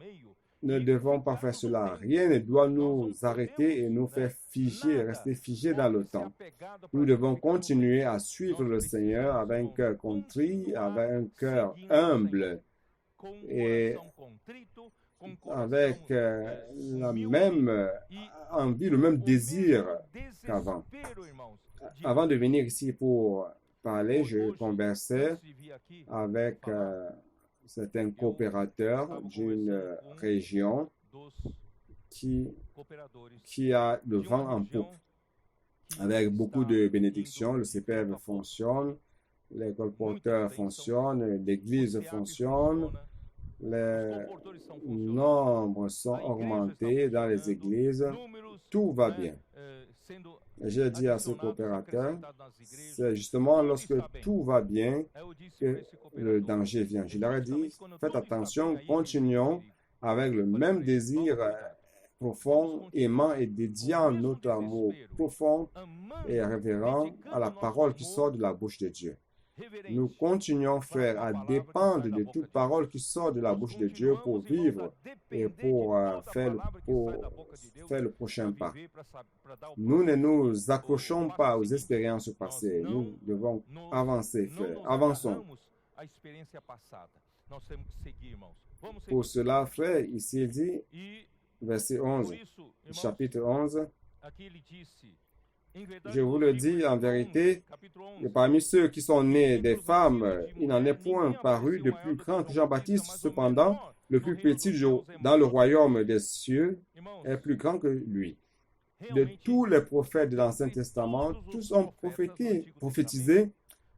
ne devons pas faire cela. Rien ne doit nous arrêter et nous faire figer, rester figés dans le temps. Nous devons continuer à suivre le Seigneur avec un cœur contrit, avec un cœur humble et avec la même envie, le même désir qu'avant. Avant de venir ici pour parler, je conversais avec certains coopérateurs d'une région qui a le vent en poupe, avec beaucoup de bénédictions. Le CPF fonctionne, les colporteurs fonctionnent, l'église fonctionne, les nombres sont augmentés dans les églises, tout va bien. Et j'ai dit à ce coopérateur, c'est justement lorsque tout va bien que le danger vient. Je leur ai dit, faites attention, continuons avec le même désir profond, aimant et dédiant notre amour profond et révérend à la parole qui sort de la bouche de Dieu. Nous continuons, frères, à dépendre de toute parole qui sort de la bouche de Dieu pour vivre et pour faire le prochain pas. Nous ne nous accrochons pas aux expériences passées. Nous devons avancer, frères. Avançons. Pour cela, frère, ici il dit, verset 11, chapitre 11, je vous le dis en vérité, que parmi ceux qui sont nés des femmes, il n'en est point paru de plus grand que Jean-Baptiste. Cependant, le plus petit dans le royaume des cieux est plus grand que lui. De tous les prophètes de l'Ancien Testament, tous ont prophétisé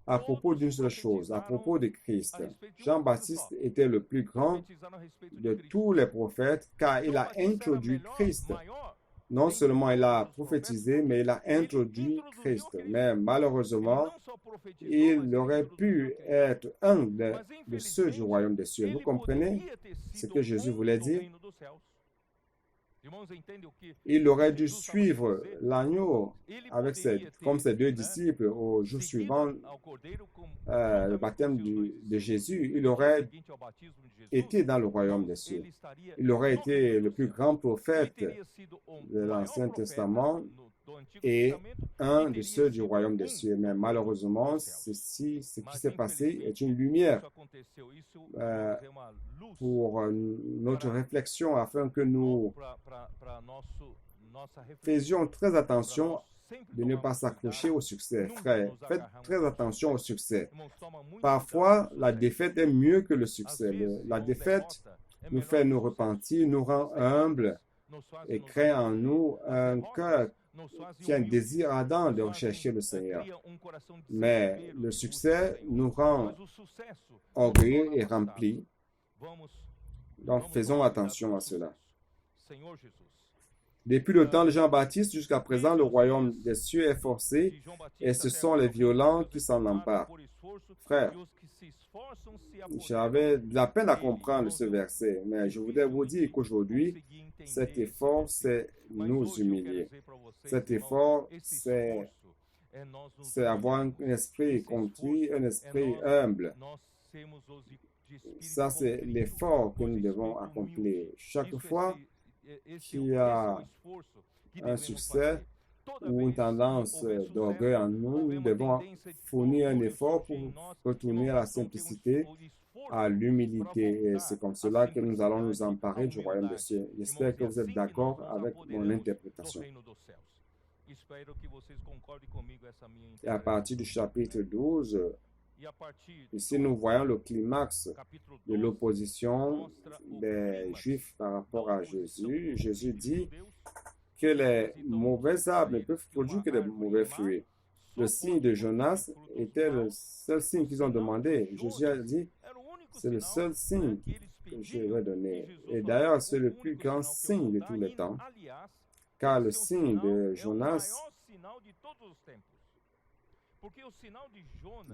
à propos d'une seule chose, à propos de Christ. Jean-Baptiste était le plus grand de tous les prophètes car il a introduit Christ. Non seulement il a prophétisé, mais il a introduit Christ. Mais malheureusement, il aurait pu être un de ceux du royaume des cieux. Vous comprenez ce que Jésus voulait dire? Il aurait dû suivre l'agneau comme ses deux disciples au jour suivant le baptême de Jésus. Il aurait été dans le royaume des cieux. Il aurait été le plus grand prophète de l'Ancien Testament et un de ceux du royaume des cieux. Mais malheureusement, ce qui s'est passé est une lumière pour notre réflexion afin que nous faisions très attention de ne pas s'accrocher au succès. Frère, faites très attention au succès. Parfois, la défaite est mieux que le succès. La défaite nous fait nous repentir, nous rend humbles et crée en nous un cœur qui a un désir ardent de rechercher le Seigneur. Mais le succès nous rend orgueilleux et remplis. Donc, faisons attention à cela. Depuis le temps de Jean-Baptiste jusqu'à présent, le royaume des cieux est forcé et ce sont les violents qui s'en emparent. Frère, j'avais de la peine à comprendre ce verset, mais je voudrais vous dire qu'aujourd'hui, cet effort, c'est nous humilier. Cet effort, c'est avoir un esprit contrit, un esprit humble. Ça, c'est l'effort que nous devons accomplir. Chaque fois qu'il y a un succès ou une tendance d'orgueil en nous, nous devons fournir un effort pour retourner à la simplicité, à l'humilité. Et c'est comme cela que nous allons nous emparer du royaume des cieux. J'espère que vous êtes d'accord avec mon interprétation. Et à partir du chapitre 12, ici nous voyons le climax de l'opposition des Juifs par rapport à Jésus. Jésus dit que les mauvais arbres ne peuvent produire que des mauvais fruits. Le signe de Jonas était le seul signe qu'ils ont demandé. Jésus a dit, c'est le seul signe que je vais donner. Et d'ailleurs, c'est le plus grand signe de tous les temps, car le signe de Jonas,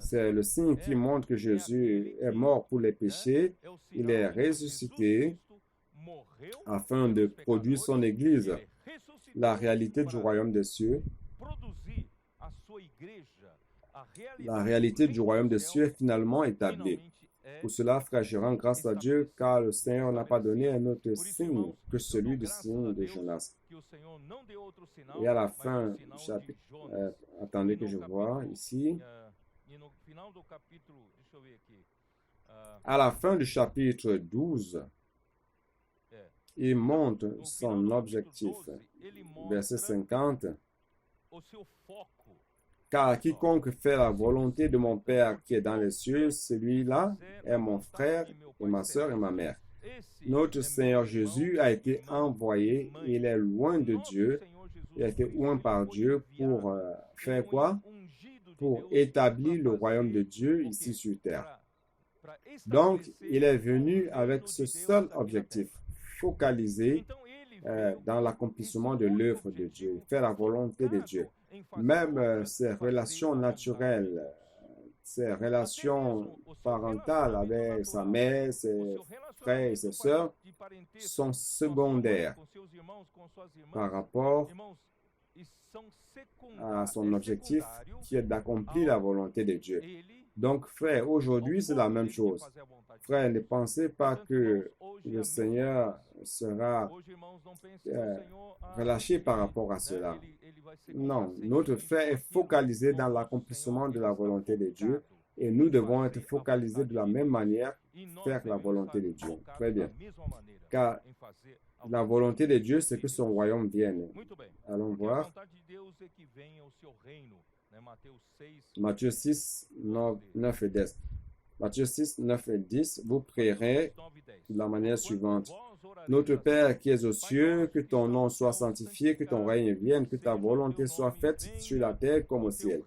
c'est le signe qui montre que Jésus est mort pour les péchés, il est ressuscité afin de produire son Église. La réalité du royaume des cieux, la réalité du royaume des cieux est finalement établie. Pour cela, frère, je rends grâce à Dieu, car le Seigneur n'a pas donné un autre signe que celui du signe de Jonas. Et à la fin du chapitre, attendez que je vois ici, à la fin du chapitre 12, il montre son objectif. Verset 50. Car quiconque fait la volonté de mon Père qui est dans les cieux, celui-là est mon frère et ma sœur et ma mère. Notre Seigneur Jésus a été envoyé, il est loin de Dieu, il a été loin par Dieu pour faire quoi? Pour établir le royaume de Dieu ici sur terre. Donc, il est venu avec ce seul objectif, focalisé dans l'accomplissement de l'œuvre de Dieu. Il fait la volonté de Dieu. Même ses relations naturelles, ses relations parentales avec sa mère, ses frères et ses sœurs sont secondaires par rapport à son objectif qui est d'accomplir la volonté de Dieu. Donc, frère, aujourd'hui, c'est la même chose. Frère, ne pensez pas que le Seigneur sera relâché par rapport à cela. Non, notre frère est focalisé dans l'accomplissement de la volonté de Dieu et nous devons être focalisés de la même manière, faire la volonté de Dieu. Très bien. Car la volonté de Dieu, c'est que son royaume vienne. Allons voir. Matthieu 6, 9 et 10. Matthieu 6, 9 et 10, vous prierez de la manière suivante. Notre Père qui es aux cieux, que ton nom soit sanctifié, que ton règne vienne, que ta volonté soit faite sur la terre comme au ciel.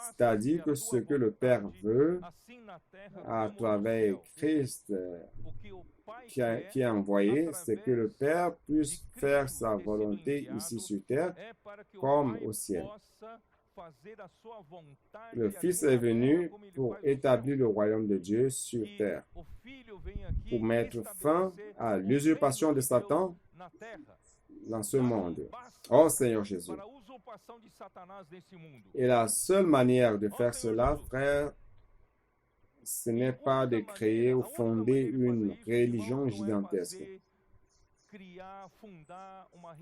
C'est-à-dire que ce que le Père veut, à travers Christ qui est envoyé, c'est que le Père puisse faire sa volonté ici sur terre comme au ciel. Le Fils est venu pour établir le royaume de Dieu sur terre, pour mettre fin à l'usurpation de Satan dans ce monde. Oh Seigneur Jésus. Et la seule manière de faire cela, frère, ce n'est pas de créer ou fonder une religion gigantesque.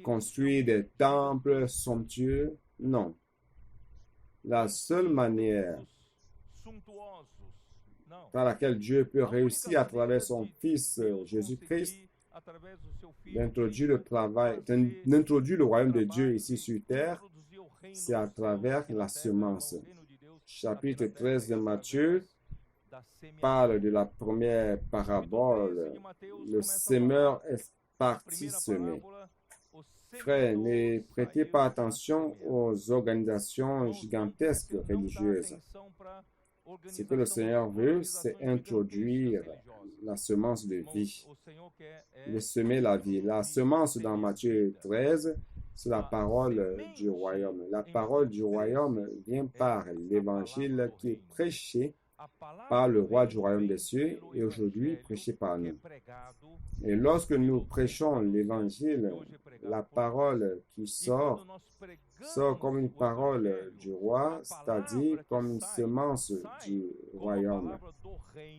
Construire des temples somptueux, non. La seule manière par laquelle Dieu peut réussir à travers son Fils Jésus-Christ d'introduire le royaume de Dieu ici sur terre, c'est à travers la semence. Chapitre 13 de Matthieu parle de la première parabole. Le semeur est parti semer. Frères, ne prêtez pas attention aux organisations gigantesques religieuses. Ce que le Seigneur veut, c'est introduire la semence de vie, de semer la vie. La semence dans Matthieu 13, c'est la parole du royaume. La parole du royaume vient par l'évangile qui est prêché par le roi du royaume des cieux et aujourd'hui prêché par nous. Et lorsque nous prêchons l'évangile, la parole qui sort comme une parole du roi, c'est-à-dire comme une semence du royaume.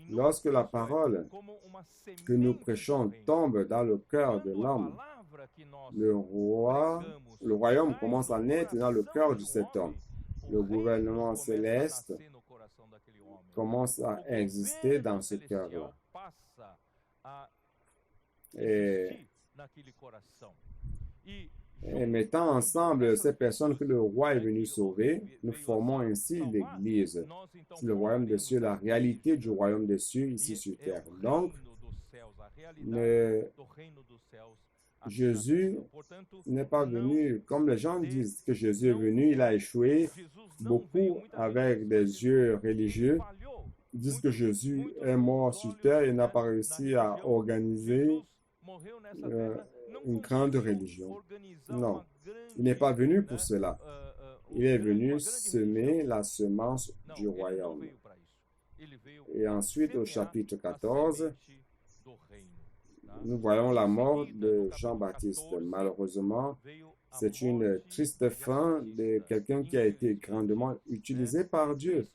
Lorsque la parole que nous prêchons tombe dans le cœur de l'homme, le royaume commence à naître dans le cœur de cet homme. Le gouvernement céleste commence à exister dans ce cœur-là. Et mettant ensemble ces personnes que le roi est venu sauver, nous formons ainsi l'Église. C'est le royaume des cieux, la réalité du royaume des cieux ici sur terre. Donc, Jésus n'est pas venu, comme les gens disent que Jésus est venu, il a échoué. Beaucoup avec des yeux religieux disent que Jésus est mort sur terre et n'a pas réussi à organiser une grande religion. Non, il n'est pas venu pour cela. Il est venu semer la semence du royaume. Et ensuite, au chapitre 14, nous voyons la mort de Jean-Baptiste. Malheureusement, c'est une triste fin de quelqu'un qui a été grandement utilisé par Dieu.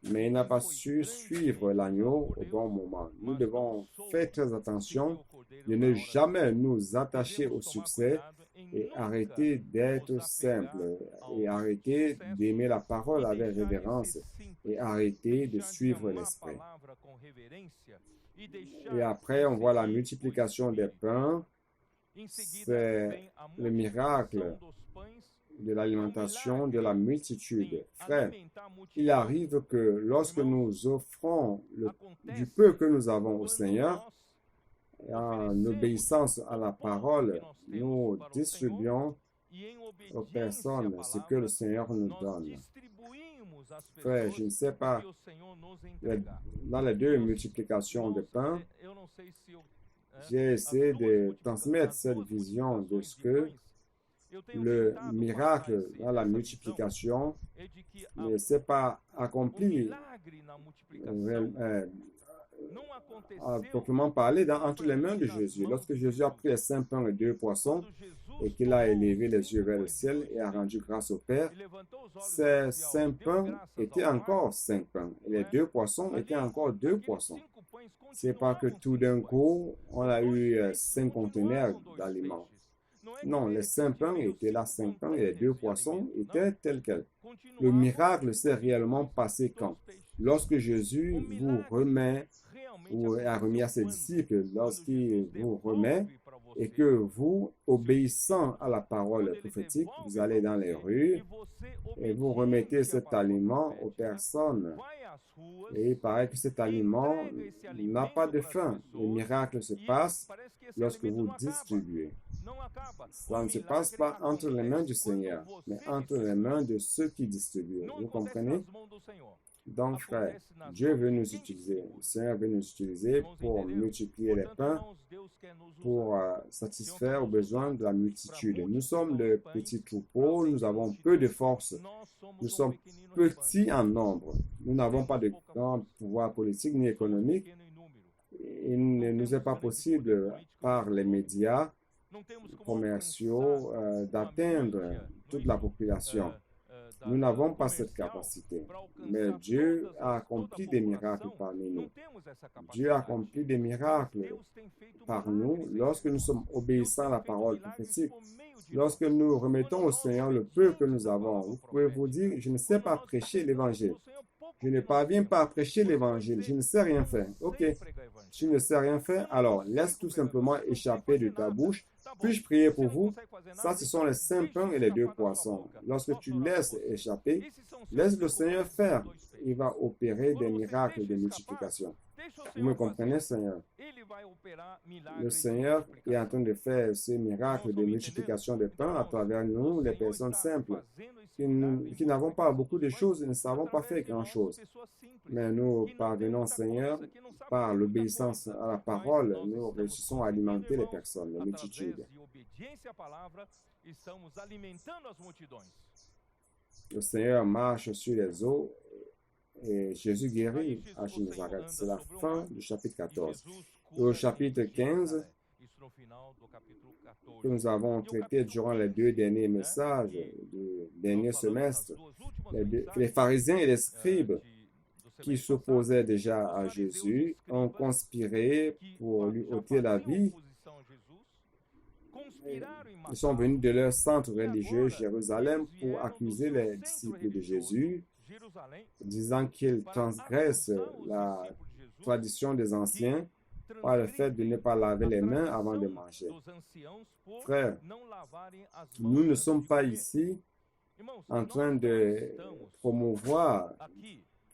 Mais il n'a pas su suivre l'agneau au bon moment. Nous devons faire très attention de ne jamais nous attacher au succès et arrêter d'être simple et arrêter d'aimer la parole avec révérence et arrêter de suivre l'esprit. Et après, on voit la multiplication des pains. C'est le miracle de l'alimentation de la multitude. Frère, il arrive que lorsque nous offrons du peu que nous avons au Seigneur, en obéissance à la parole, nous distribuons aux personnes ce que le Seigneur nous donne. Frère, je ne sais pas, dans les deux multiplications de pain, j'ai essayé de transmettre cette vision de ce que le miracle dans la multiplication ne s'est pas accompli à proprement parler entre les mains de Jésus. Lorsque Jésus a pris les 5 pains et 2 poissons et qu'il a élevé les yeux vers le ciel et a rendu grâce au Père, ces 5 pains étaient encore 5 pains et les 2 poissons étaient encore 2 poissons. C'est pas que tout d'un coup, on a eu 5 conteneurs d'aliments. Non, les 5 pains étaient là, 5 pains et les 2 poissons étaient tels quels. Le miracle s'est réellement passé quand? Lorsque Jésus vous remet ou a remis à ses disciples, lorsqu'il vous remet et que vous, obéissant à la parole prophétique, vous allez dans les rues et vous remettez cet aliment aux personnes. Et il paraît que cet aliment n'a pas de fin. Le miracle se passe lorsque vous distribuez. Ça ne se passe pas entre les mains du Seigneur, mais entre les mains de ceux qui distribuent. Vous comprenez? Donc, frère, Dieu veut nous utiliser, le Seigneur veut nous utiliser pour multiplier les pains, pour satisfaire aux besoins de la multitude. Nous sommes le petit troupeau, nous avons peu de force, nous sommes petits en nombre, nous n'avons pas de grand pouvoir politique ni économique. Il ne nous est pas possible, par les médias commerciaux, d'atteindre toute la population. Nous n'avons pas cette capacité, mais Dieu a accompli des miracles parmi nous. Dieu a accompli des miracles par nous lorsque nous sommes obéissants à la parole prophétique. Lorsque nous remettons au Seigneur le peu que nous avons, vous pouvez vous dire, je ne sais pas prêcher l'Évangile. Je ne parviens pas à prêcher l'Évangile. Je ne sais rien faire. Ok, tu ne sais rien faire, alors laisse tout simplement échapper de ta bouche. Puis-je prier pour vous? Ça, ce sont les 5 pains et les 2 poissons. Lorsque tu laisses échapper, laisse le Seigneur faire. Il va opérer des miracles de multiplication. Vous me comprenez, Seigneur? Le Seigneur est en train de faire ces miracles de multiplication de pain à travers nous, les personnes simples, qui n'avons pas beaucoup de choses et ne savons pas faire grand-chose. Mais nous parvenons, Seigneur, par l'obéissance à la parole, nous réussissons à alimenter les personnes, les multitudes. Le Seigneur marche sur les eaux et Jésus guérit à Génézareth. C'est la fin du chapitre 14. Et au chapitre 15, que nous avons traité durant les 2 derniers messages du dernier semestre, les pharisiens et les scribes qui s'opposaient déjà à Jésus ont conspiré pour lui ôter la vie. Ils sont venus de leur centre religieux, Jérusalem, pour accuser les disciples de Jésus, disant qu'ils transgressent la tradition des anciens par le fait de ne pas laver les mains avant de manger. Frères, nous ne sommes pas ici en train de promouvoir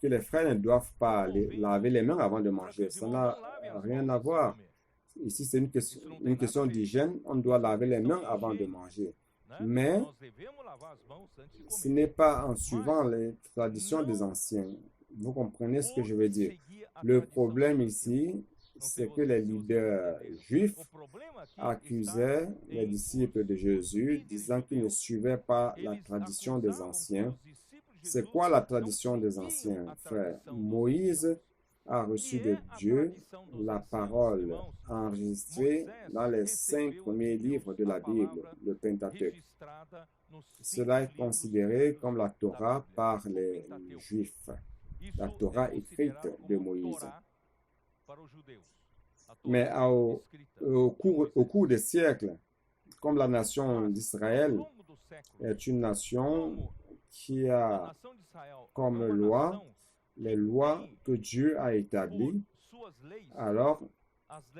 que les frères ne doivent pas laver les mains avant de manger. Ça n'a rien à voir. Ici, c'est une question d'hygiène. On doit laver les mains avant de manger. Mais ce n'est pas en suivant les traditions des anciens. Vous comprenez ce que je veux dire? Le problème ici, c'est que les leaders juifs accusaient les disciples de Jésus, disant qu'ils ne suivaient pas la tradition des anciens. C'est quoi la tradition des anciens, frères? Moïse a reçu de Dieu la parole enregistrée dans les 5 premiers livres de la Bible, le Pentateuque. Cela est considéré comme la Torah par les Juifs, la Torah écrite de Moïse. Mais au cours des siècles, comme la nation d'Israël est une nation qui a comme loi les lois que Dieu a établies, alors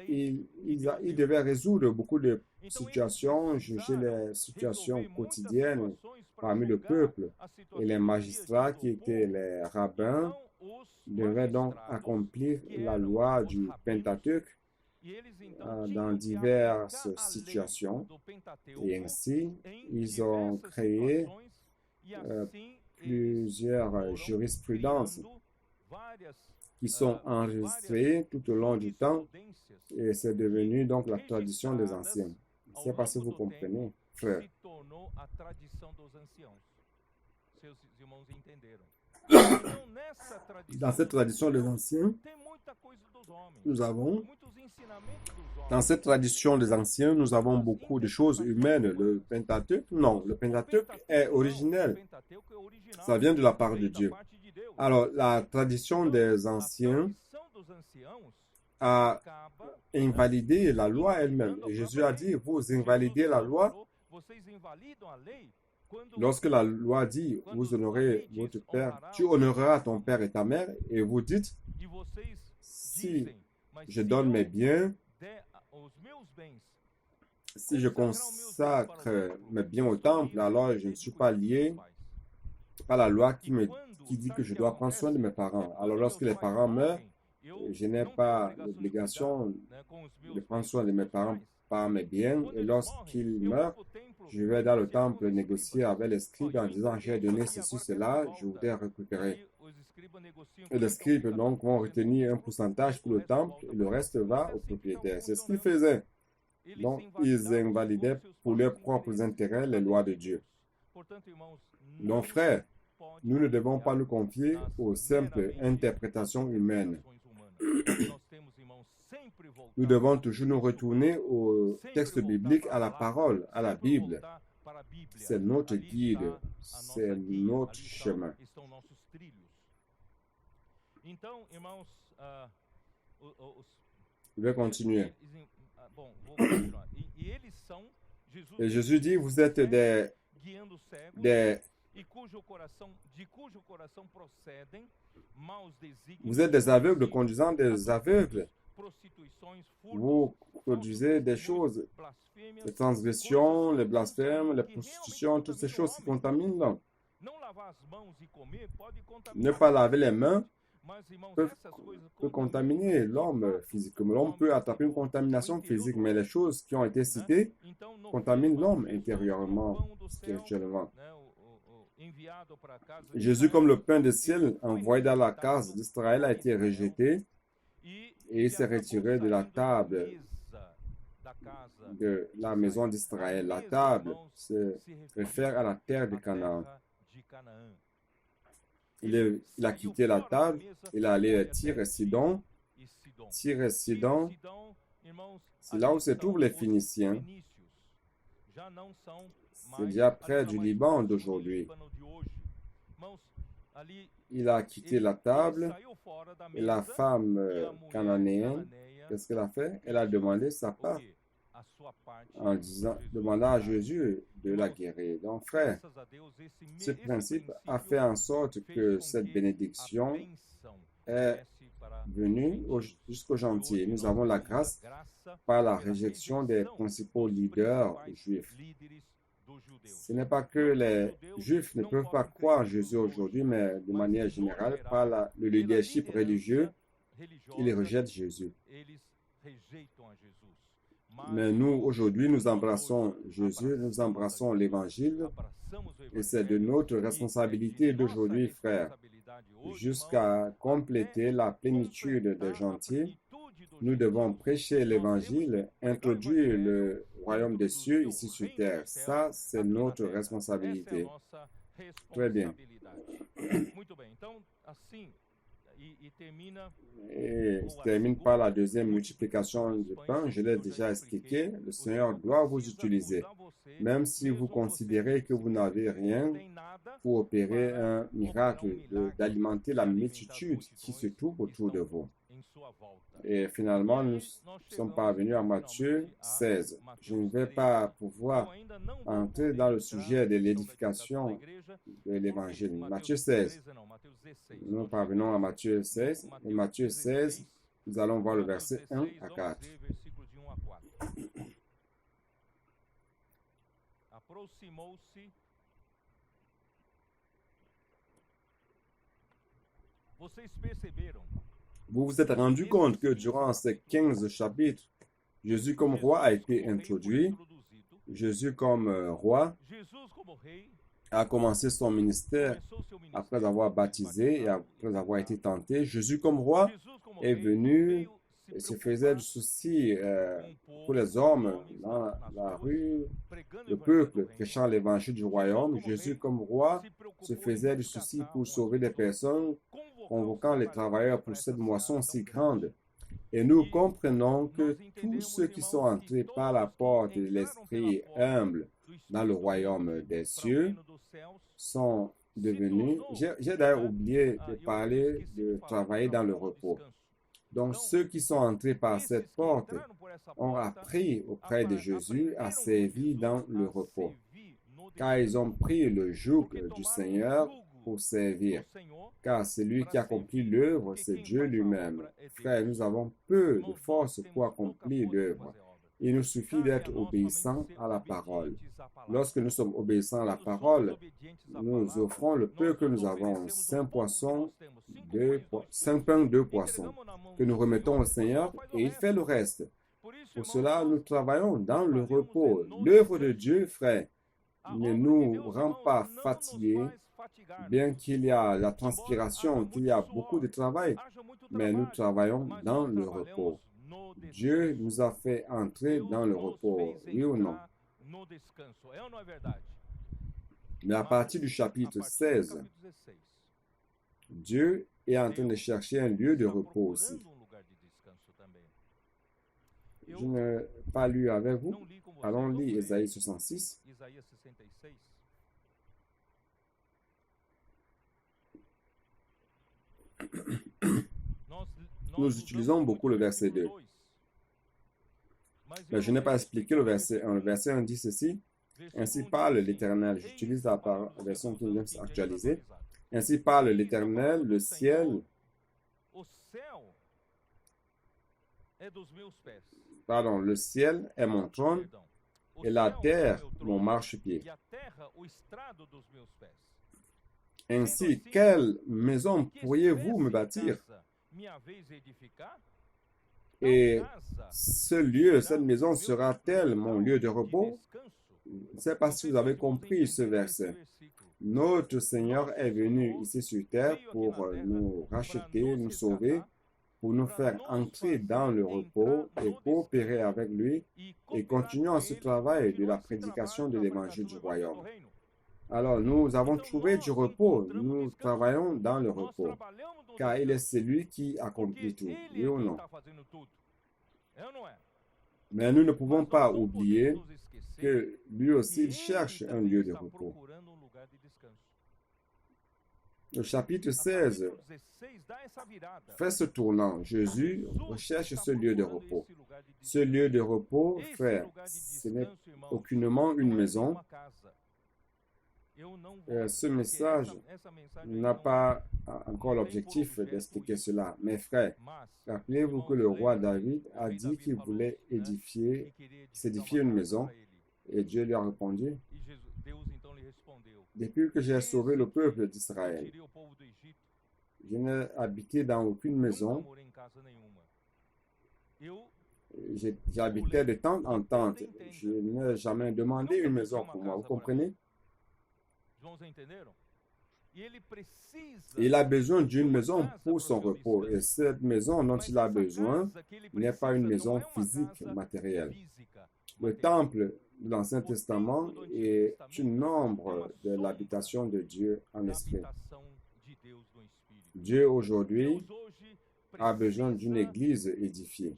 il devait résoudre beaucoup de situations, juger les situations quotidiennes parmi le peuple. Et les magistrats, qui étaient les rabbins, devaient donc accomplir la loi du Pentateuque dans diverses situations. Et ainsi, ils ont créé plusieurs jurisprudences qui sont enregistrés tout au long du temps et c'est devenu donc la tradition des anciens. Je ne sais pas si vous comprenez, frère. se tornou a tradição dos anciãos. Seus irmãos entenderam. Então, nessa tradição Dans cette tradition des anciens, tem muita coisa dos homens, nous avons, muitos ensinamentos dos homens. dans cette tradition des anciens, nous avons beaucoup de choses humaines. Le Pentateuque, non, le Pentateuque est originel. Pentateuco é original, Ça vient de la part de veio da Dieu. parte de Deus. Alors, la tradition des A anciens tradição dos anciãos a acaba invalidé la loi elle-même. Et Jésus a dit, vous invalidez la loi. Vocês invalidam a lei quando Lorsque la loi dit, vous honorez votre père, tu honoreras ton père et ta mère, et vous dites, e vocês si dizem, mas je se donne eu mes biens, der os meus bens, si je consacre mes biens au temple, alors je ne suis pas lié à la loi qui dit que je dois prendre soin de mes parents. Alors lorsque les parents meurent, je n'ai pas l'obligation de prendre soin de mes parents par mes biens. Et lorsqu'ils meurent, je vais dans le temple négocier avec les scribes en disant, j'ai donné ceci, cela, je voudrais récupérer. Et les scribes donc vont retenir un pourcentage pour le temple et le reste va au propriétaire. C'est ce qu'ils faisaient. Donc, ils invalidaient pour leurs propres intérêts les lois de Dieu. Donc, frères, nous ne devons pas nous confier aux simples interprétations humaines. Nous devons toujours nous retourner au texte biblique, à la parole, à la Bible. C'est notre guide, c'est notre chemin. Então, irmãos, Je vais continuer. bom, vou continuar. E eles são, Et Jésus dit, vous êtes guiando cegos, des de cujo coração procedem maus desígnios, vous êtes des aveugles conduisant des aveugles. prostituições, Vous produisez des choses, les transgressions, les blasphèmes, les prostitutions, toutes ces choses qui contaminent l'homme. Não lavar as mãos e comer pode Ne contaminar. pas laver les mains Mas, irmãos, peut, essas coisas peut contaminer l'homme physiquement. L'homme peut attraper une contamination physique, mais les choses qui ont été citées Então, no contaminent fim, l'homme Jesus, intérieurement, o pão do céu, spirituellement. né, enviado para a casa de Jésus, Israel, comme le pain du ciel, envoyé dans la case d'Israël, a été rejeté e et il s'est retiré de la table da casa de la maison d'Israël. La table se réfère à la terre de Canaan. de Canaã. Il a quitté la table, il est allé à Tyr et Sidon. E Sidom. Tyr et Sidon, Sidom, irmãos, c'est là où ali se trouvent les estão os Phéniciens. fenícios. Já não são C'est mais déjà ali près na du mais Liban próximo do d'aujourd'hui. Líbano de hoje. Irmãos, ali Il a quitté la table saiu fora da et la mesa, femme e a mulher cananéenne, cananeia, qu'est-ce qu'elle a fait? Elle a demandé sa o part quê? A sua parte en disant, Jesus. demandant à Jésus de la guérir. Donc, frère, Graças a Deus, ce esse principe a princípio fait en sorte fez que com cette que bénédiction a bênção est viesse para venue jusqu'aux gentils. Nous avons la grâce par la réjection des principaux leaders juifs. Ce n'est pas que les Juifs ne peuvent pas croire en Jésus aujourd'hui, mais de manière générale, par le leadership religieux, ils rejettent Jésus. Mais nous, aujourd'hui, nous embrassons Jésus, nous embrassons l'Évangile, et c'est de notre responsabilité d'aujourd'hui, frères, jusqu'à compléter la plénitude des gentils. Nous devons prêcher l'Évangile, introduire le royaume des cieux ici sur terre. Ça, c'est notre responsabilité. Très bien. Et je termine par la deuxième multiplication du pain. Je l'ai déjà expliqué. Le Seigneur doit vous utiliser. Même si vous considérez que vous n'avez rien pour opérer un miracle d'alimenter la multitude qui se trouve autour de vous. Et finalement, nous sommes parvenus à Matthieu 16. Je ne vais pas pouvoir entrer dans le sujet de l'édification de l'Évangile. Matthieu 16. Nous parvenons à Matthieu 16. Et Matthieu 16, nous allons voir le verset 1 à 4. Aproximou-se. Vocês perceberam? Vous vous êtes rendu compte que durant ces 15 chapitres, Jésus comme roi a été introduit. Jésus comme roi a commencé son ministère começou seu après ministério avoir depois de baptisé et batizado. après avoir été tenté. Jésus comme roi Jesus, como est rei, venu veio et se se faisait preocupar du souci com o pour povo, les com os hommes homens dans nas la ruas, rue, pregando o le evangelho do peuple, reino. prêchant l'évangile du Jesus, royaume. como Jésus rei, comme roi se se preocupou em faisait du souci resgatar pour uma sauver des multidão, personnes, convocar os convoquant les travailleurs trabalhadores pour para cette essa moisson seara si tão grande. grande. Et nous E comprenons nós que tous entendemos, ceux qui sont irmãos, que entrés par la todos que porte de entraram pela l'esprit porta humble do dans le Espírito royaume humilde des para o cieux reino dos céus sont se devenus, tornou, j'ai d'ailleurs né? oublié de Eu parler esqueci de de falar do travailler dans le trabalho do repos. descanso. Donc Então, ceux qui sont entrés par esses cette que porte entraram por essa ont porta appris auprès de Jésus à aprenderam com servir dans Jesus le a repos, servir no car ils ont descanso, pris le joug porque du tomaram o Seigneur jugo pour do servir. Senhor Car c'est lui para qui accomplit servir, l'œuvre, porque c'est quem Dieu faz a lui-même. obra é Frère, Deus. nous avons peu de Irmãos, nós force pour temos pouca accomplir força para l'œuvre. fazer a obra. Il nous suffit Cabe a d'être nós somente obéissants ser à la parole. obedientes à palavra. Lorsque nous sommes obéissants à la Quando somos parole, obedientes à nous palavra, offrons le peu nós que nos nous avons, oferecemos o 5 pouco que poissons, nós temos, 5 5 pães e 2 pains, peixes, 2 poissons, entregamos na mão que nous do remettons au Senhor, o Seigneur Senhor faz o et il fait le resto. reste. Por isso, Pour irmãos, cela, nous nós travaillons dans le trabalhamos repos. no L'œuvre de descanso. Dieu, frère, A ne obra de nous Deus, rend irmãos, pas não nos fatigués, faz fatigar. bien qu'il y a la Embora transpiration, haja qu'il muito y a beaucoup de suor, travail, haja muito mais nous trabalho, travaillons mas dans nós le repos. trabalhamos no Dieu descanso. nous a fait entrer Deus dans le nos repos, fez oui ou non? entrar no descanso. É ou não é verdade? Mais à Mas, partir du a chapitre partir do 16, capítulo 16, Dieu est en train de Deus chercher un lieu de está repos aussi. procurando lugar de descanso também. Eu Je n'ai pas lu avec vous. não li com vocês. Allons Vamos lire ler Ésaïe 66. Isaías 66. Nous utilisons beaucoup le verset 2. Mais je n'ai pas expliqué le verset 1. Le verset 1 dit ceci. Ainsi parle l'Éternel. J'utilise la version King James actualisée. Ainsi parle l'Éternel, le ciel, pardon, le ciel est mon trône et la terre mon marchepied. Ainsi, quelle maison pourriez-vous me bâtir? Et ce lieu, cette maison sera-t-elle mon lieu de repos? Je ne sais pas si vous avez compris ce verset. Notre Seigneur est venu ici sur terre pour nous racheter, nous sauver, pour nous faire entrer dans le repos et coopérer avec lui et continuer ce travail de la prédication de l'évangile du royaume. Alors, nous avons trouvé du repos, nous travaillons dans le repos, car il est celui qui accomplit tout, oui ou non? Mais nous ne pouvons pas oublier que lui aussi il cherche un lieu de repos. Le chapitre 16 fait ce tournant. Jésus recherche ce lieu de repos. Ce lieu de repos, frère, ce n'est aucunement une maison. Ce message n'a pas encore l'objectif d'expliquer cela. Mais frère, rappelez-vous que le roi David a dit qu'il voulait s'édifier une maison. Et Dieu lui a répondu, depuis que j'ai sauvé le peuple d'Israël, je n'ai habité dans aucune maison. J'habitais de tente en tente. Je n'ai jamais demandé une maison pour moi. Vous comprenez? Il a besoin d'une maison pour son repos. Et cette maison dont il a besoin n'est pas une maison physique, matérielle. Le temple de l'Ancien Testament est une ombre de l'habitation de Dieu en esprit. Dieu aujourd'hui a besoin d'une église édifiée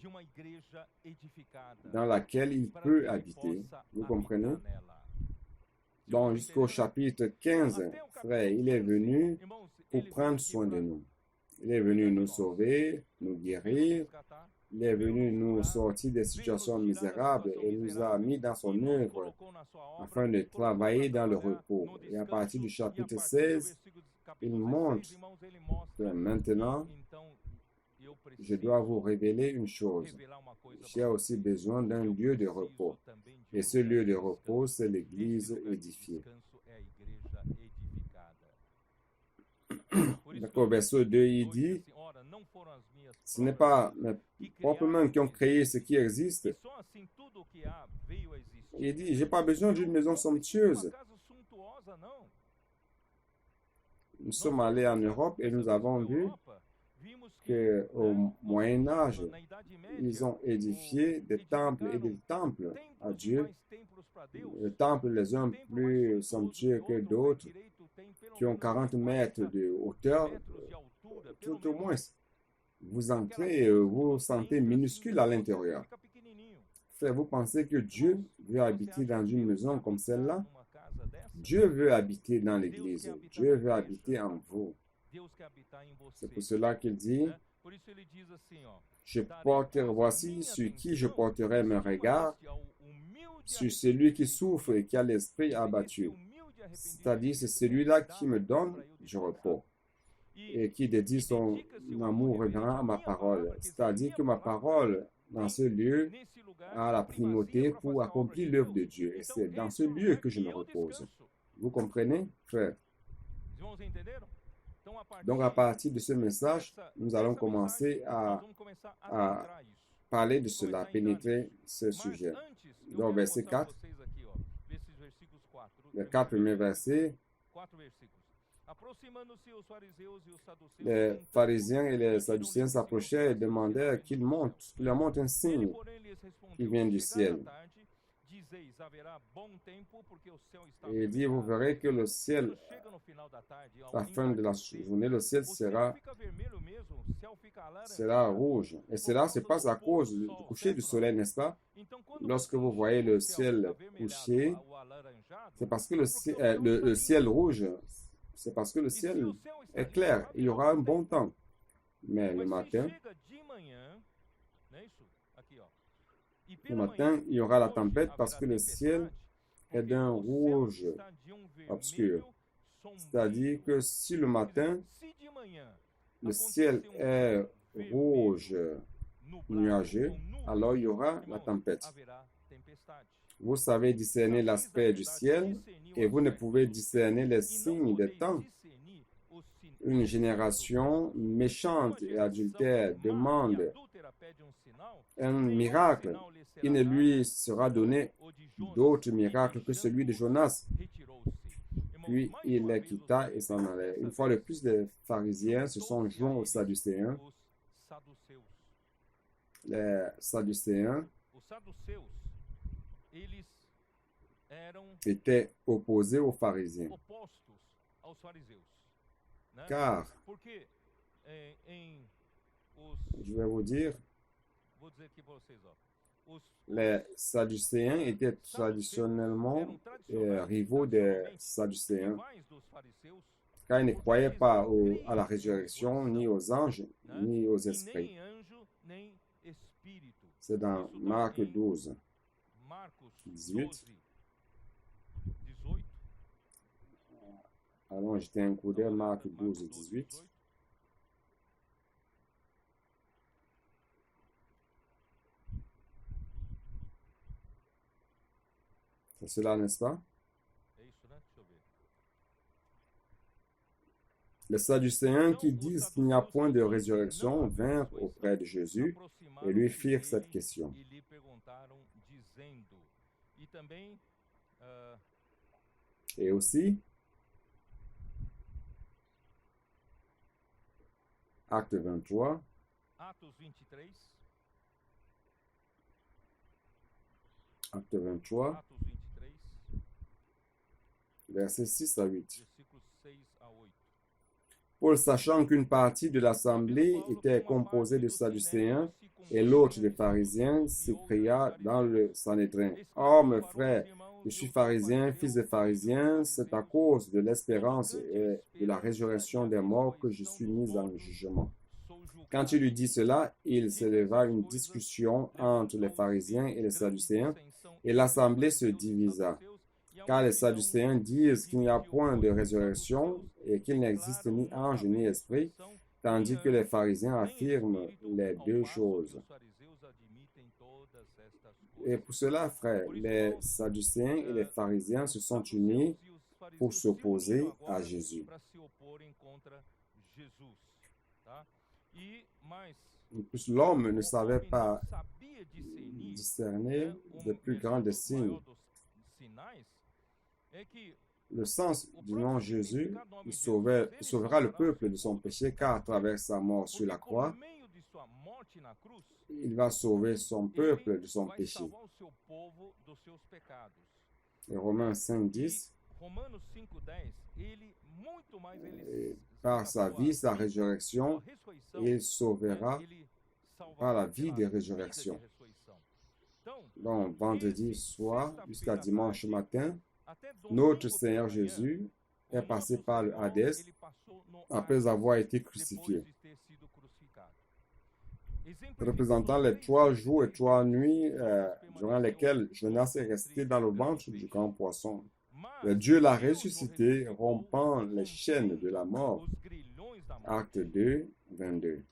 dans laquelle il peut habiter. Vous comprenez? Donc, jusqu'au chapitre 15, frère, il est venu pour prendre soin de nous. Il est venu nous sauver, nous guérir. Il est venu nous sortir des situations misérables et nous a mis dans son œuvre afin de travailler dans le repos. Et à partir du chapitre 16, il montre que maintenant, je dois vous révéler une chose. J'ai aussi besoin d'un lieu de repos. Et ce lieu de repos, c'est l'église édifiée. D'accord, verset 2, il dit, ce n'est pas mes propres mains qui ont créé ce qui existe. Il dit, j'ai pas besoin d'une maison somptueuse. Nous sommes allés en Europe et nous avons vu qu'au Moyen Âge, ils ont édifié des temples et des temples à Dieu, des temples les uns plus somptueux que d'autres, qui ont 40 mètres de hauteur, tout au moins. Vous entrez, vous vous sentez minuscule à l'intérieur. Frère, vous pensez que Dieu veut habiter dans une maison comme celle-là? Dieu veut habiter dans l'Église. Dieu veut habiter en vous. C'est pour cela qu'il dit, voici sur qui je porterai mes regards, sur celui qui souffre et qui a l'esprit abattu. C'est-à-dire, c'est celui-là qui me donne du repos et qui dédie son amour révérend à ma parole. C'est-à-dire que ma parole, dans ce lieu, a la primauté pour accomplir l'œuvre de Dieu. Et c'est dans ce lieu que je me repose. Vous comprenez, frère? Donc, à partir de ce message, nous allons commencer à parler de cela, pénétrer ce sujet. Donc, verset 4, les 4 premiers versets, les pharisiens et les sadducéens s'approchaient et demandèrent qu'il leur montre un signe qui vient du ciel. Et il dit, vous verrez que le ciel, à la fin de la journée, le ciel sera rouge. Et cela se passe à cause du coucher du soleil, n'est-ce pas? Lorsque vous voyez le ciel coucher, c'est parce que le ciel rouge, c'est parce que le ciel est clair. Il y aura un bon temps. Mais le matin, il y aura la tempête parce que le ciel est d'un rouge obscur. C'est-à-dire que si le matin, le ciel est rouge nuageux, alors il y aura la tempête. Vous savez discerner l'aspect du ciel et vous ne pouvez discerner les signes des temps. Une génération méchante et adultère demande un miracle. Il ne lui sera donné d'autre miracle que celui de Jonas. Puis il les quitta et s'en allait. Une fois de plus, les pharisiens se sont joints aux sadducéens. Les sadducéens étaient opposés aux pharisiens. Car, je vais vous dire, les sadducéens étaient traditionnellement rivaux des sadducéens, car ils ne croyaient pas à la résurrection, ni aux anges, ni aux esprits. C'est dans Marc 12, 18. Allons jeter un coup d'œil, Marc 12, 18. C'est cela, n'est-ce pas? Les Sadducéens qui disent qu'il n'y a point de résurrection vinrent auprès de Jésus et lui firent cette question. Et aussi, Acte 23, Acte 23, versets 6 à 8. Paul, sachant qu'une partie de l'assemblée était composée de Sadducéens et l'autre de pharisiens, s'écria dans le Sanhédrin: « Oh, mes frères, je suis pharisien, fils de pharisien, c'est à cause de l'espérance et de la résurrection des morts que je suis mis en jugement. » Quand il lui dit cela, il s'éleva une discussion entre les pharisiens et les sadducéens, et l'assemblée se divisa. Car les sadducéens disent qu'il n'y a point de résurrection et qu'il n'existe ni ange ni esprit, tandis que les pharisiens affirment les deux choses. Et pour cela, frère, les sadducéens et les pharisiens se sont unis pour s'opposer à Jésus. En plus, l'homme ne savait pas discerner les plus grands des signes. Le sens du nom Jésus, il sauvera le peuple de son péché, car à travers sa mort sur la croix, il va sauver son peuple de son péché. Et Romains 5,10, par sa vie, sa résurrection, il sauvera par la vie de résurrection. Donc, vendredi soir jusqu'à dimanche matin, notre Seigneur Jésus est passé par le Hadès après avoir été crucifié, représentant les 3 jours et 3 nuits durant lesquels Jonas est resté dans le ventre du grand poisson. Dieu l'a ressuscité, rompant les chaînes de la mort. Acte 2, 22.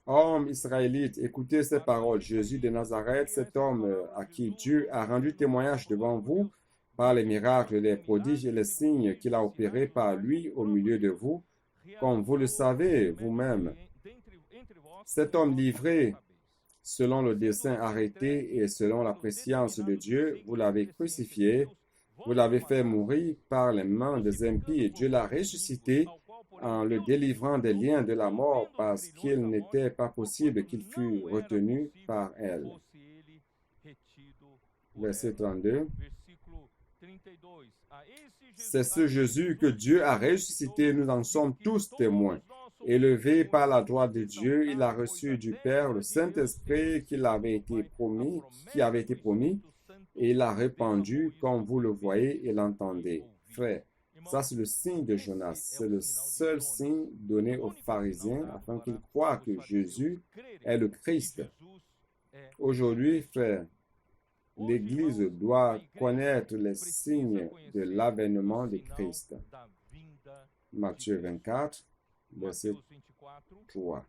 Hommes israélites, écoutez ces paroles. Jésus de Nazareth, cet homme à qui Dieu a rendu témoignage devant vous par les miracles, les prodiges et les signes qu'il a opérés par lui au milieu de vous, comme vous le savez vous-même. Cet homme livré selon le dessein arrêté et selon la prescience de Dieu, vous l'avez crucifié, vous l'avez fait mourir par les mains des impies et Dieu l'a ressuscité en le délivrant des liens de la mort parce qu'il n'était pas possible qu'il fût retenu par elle. Verset 32. C'est ce Jésus que Dieu a ressuscité, nous en sommes tous témoins. Élevé par la droite de Dieu, il a reçu du Père le Saint-Esprit qui avait été promis, et il l'a répandu comme vous le voyez et l'entendez. Frère, ça c'est le signe de Jonas. C'est le seul signe donné aux pharisiens afin qu'ils croient que Jésus est le Christ. Aujourd'hui, frère, l'Église doit connaître les signes de l'avènement de Christ. Matthieu 24, verset 3.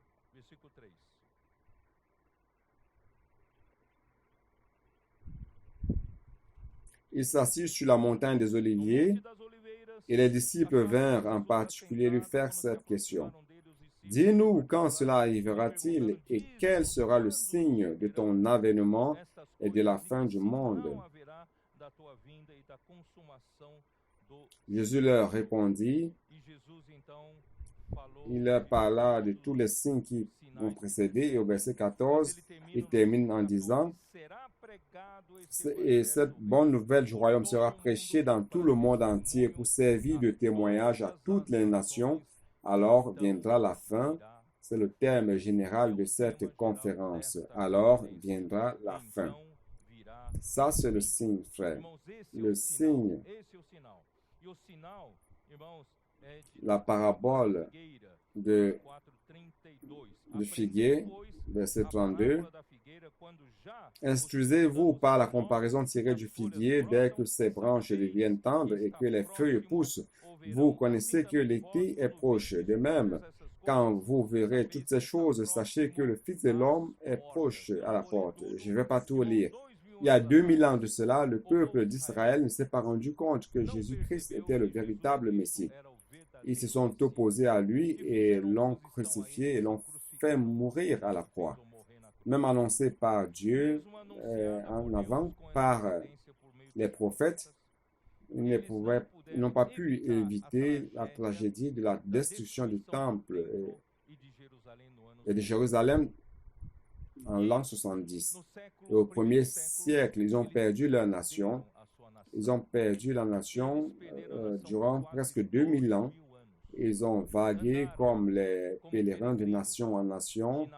Il s'assit sur la montagne des Oliviers et les disciples vinrent en particulier lui faire cette question. Dis-nous quand cela arrivera-t-il et quel sera le signe de ton avènement et de la fin du monde? Jésus leur répondit, il leur parla de tous les signes qui ont précédé et au verset 14, il termine en disant, et cette bonne nouvelle du royaume sera prêchée dans tout le monde entier pour servir de témoignage à toutes les nations. Alors viendra la fin. C'est le terme général de cette conférence. Alors viendra la fin. Ça, c'est le signe, frère. Le signe, la parabole du figuier, verset 32. Instruisez-vous par la comparaison tirée du figuier dès que ses branches deviennent tendres et que les feuilles poussent. Vous connaissez que l'été est proche. De même, quand vous verrez toutes ces choses, sachez que le Fils de l'homme est proche à la porte. Je ne vais pas tout lire. Il y a 2000 ans de cela, le peuple d'Israël ne s'est pas rendu compte que Jésus-Christ était le véritable Messie. Ils se sont opposés à lui et l'ont crucifié et l'ont fait mourir à la croix. Même annoncé par Dieu en avant, par les prophètes, ils n'ont pas pu éviter la tragédie de la destruction du temple et de Jérusalem en l'an 70. Et au 1er siècle, ils ont perdu leur nation. Ils ont perdu la nation durant presque 2000 ans. Ils ont vagué comme les pèlerins de nation en nation.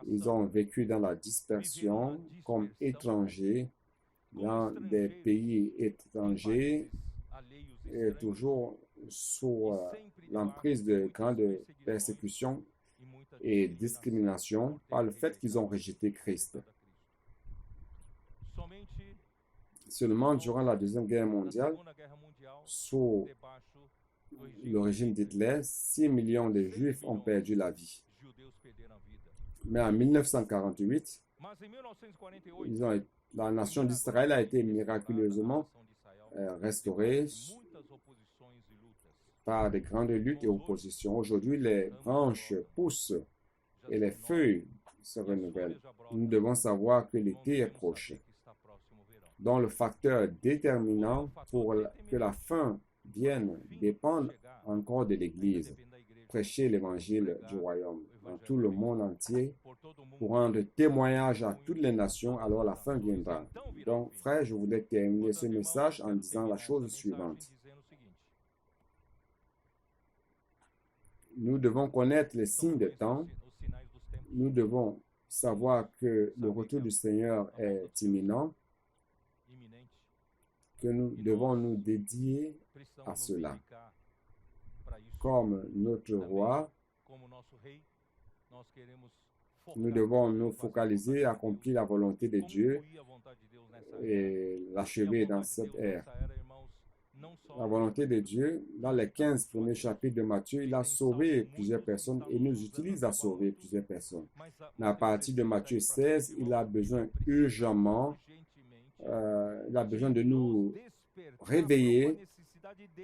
Ils ont vécu dans la dispersion comme étrangers dans des pays étrangers et toujours sous l'emprise de grandes persécutions et discrimination par le fait qu'ils ont rejeté Christ. Seulement durant la Deuxième Guerre mondiale, sous le régime d'Hitler, 6 millions de Juifs ont perdu la vie. Mais en 1948, la nation d'Israël a été miraculeusement restaurée par de grandes luttes et oppositions. Aujourd'hui, les branches poussent et les feuilles se renouvelle. Nous devons savoir que l'été est proche. Donc, le facteur déterminant pour que la fin vienne dépend encore de l'Église. Prêcher l'évangile du royaume dans tout le monde entier pour rendre témoignage à toutes les nations, alors la fin viendra. Donc, frère, je voudrais terminer ce message en disant la chose suivante. Nous devons connaître les signes des temps. Nous devons savoir que le retour du Seigneur est imminent, que nous devons nous dédier à cela. Comme notre roi, nous devons nous focaliser à accomplir la volonté de Dieu et l'achever dans cette ère. La volonté de Dieu, dans les 15 premiers chapitres de Matthieu, il a sauvé plusieurs personnes et nous utilise à sauver plusieurs personnes. Mais à partir de Matthieu 16, il a besoin urgemment, il a besoin de nous réveiller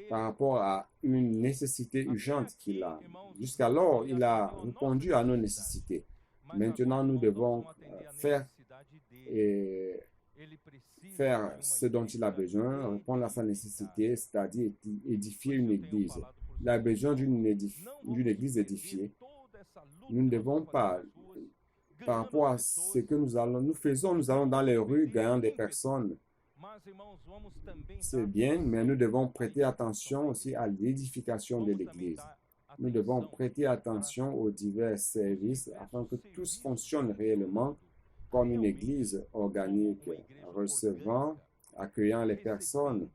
par rapport à une nécessité urgente qu'il a. Jusqu'alors, il a répondu à nos nécessités. Maintenant, nous devons faire ce dont il a besoin, répondre à sa nécessité, c'est-à-dire édifier une église. Il a besoin d'une église édifiée. Nous ne devons pas, par rapport à ce que nous allons dans les rues gagnant des personnes. C'est bien, mais nous devons prêter attention aussi à l'édification de l'église. Nous devons prêter attention aux divers services afin que tous fonctionnent réellement comme une église organique, recevant, accueillant les personnes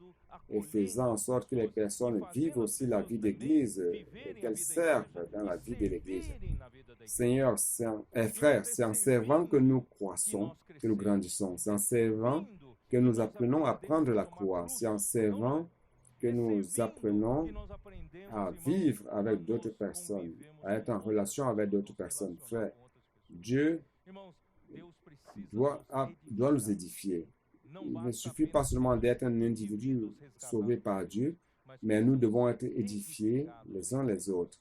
et faisant en sorte que les personnes vivent aussi la vie d'église et qu'elles servent dans la vie de l'église. Seigneur et frères, c'est en servant que nous croissons, que nous grandissons. C'est en servant que nous apprenons à prendre la croix. C'est en servant que nous apprenons à vivre avec d'autres personnes, à être en relation avec d'autres personnes. Frère, Dieu doit nous édifier. Il ne suffit pas seulement d'être un individu sauvé par Dieu, mais nous devons être édifiés les uns les autres.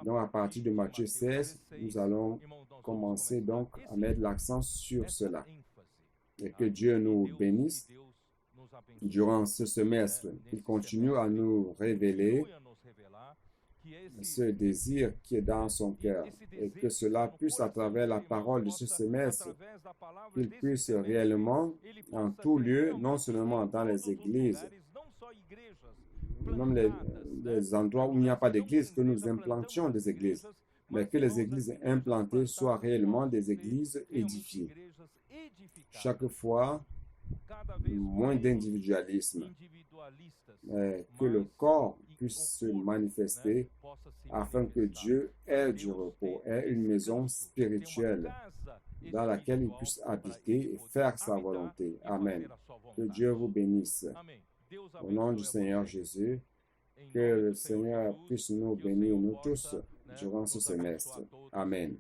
Donc, à partir de Matthieu 16, nous allons commencer donc à mettre l'accent sur cela. Et que Dieu nous bénisse durant ce semestre. Il continue à nous révéler ce désir qui est dans son cœur et que cela puisse, à travers la parole de ce semestre, qu'il puisse réellement, en tout lieu, non seulement dans les églises, même les endroits où il n'y a pas d'église, que nous implantions des églises, mais que les églises implantées soient réellement des églises édifiées. Chaque fois, moins d'individualisme, que le corps puisse se manifester afin que Dieu ait du repos, ait une maison spirituelle dans laquelle il puisse habiter et faire sa volonté. Amen. Que Dieu vous bénisse. Au nom du Seigneur Jésus, que le Seigneur puisse nous bénir, nous tous, durant ce semestre. Amen.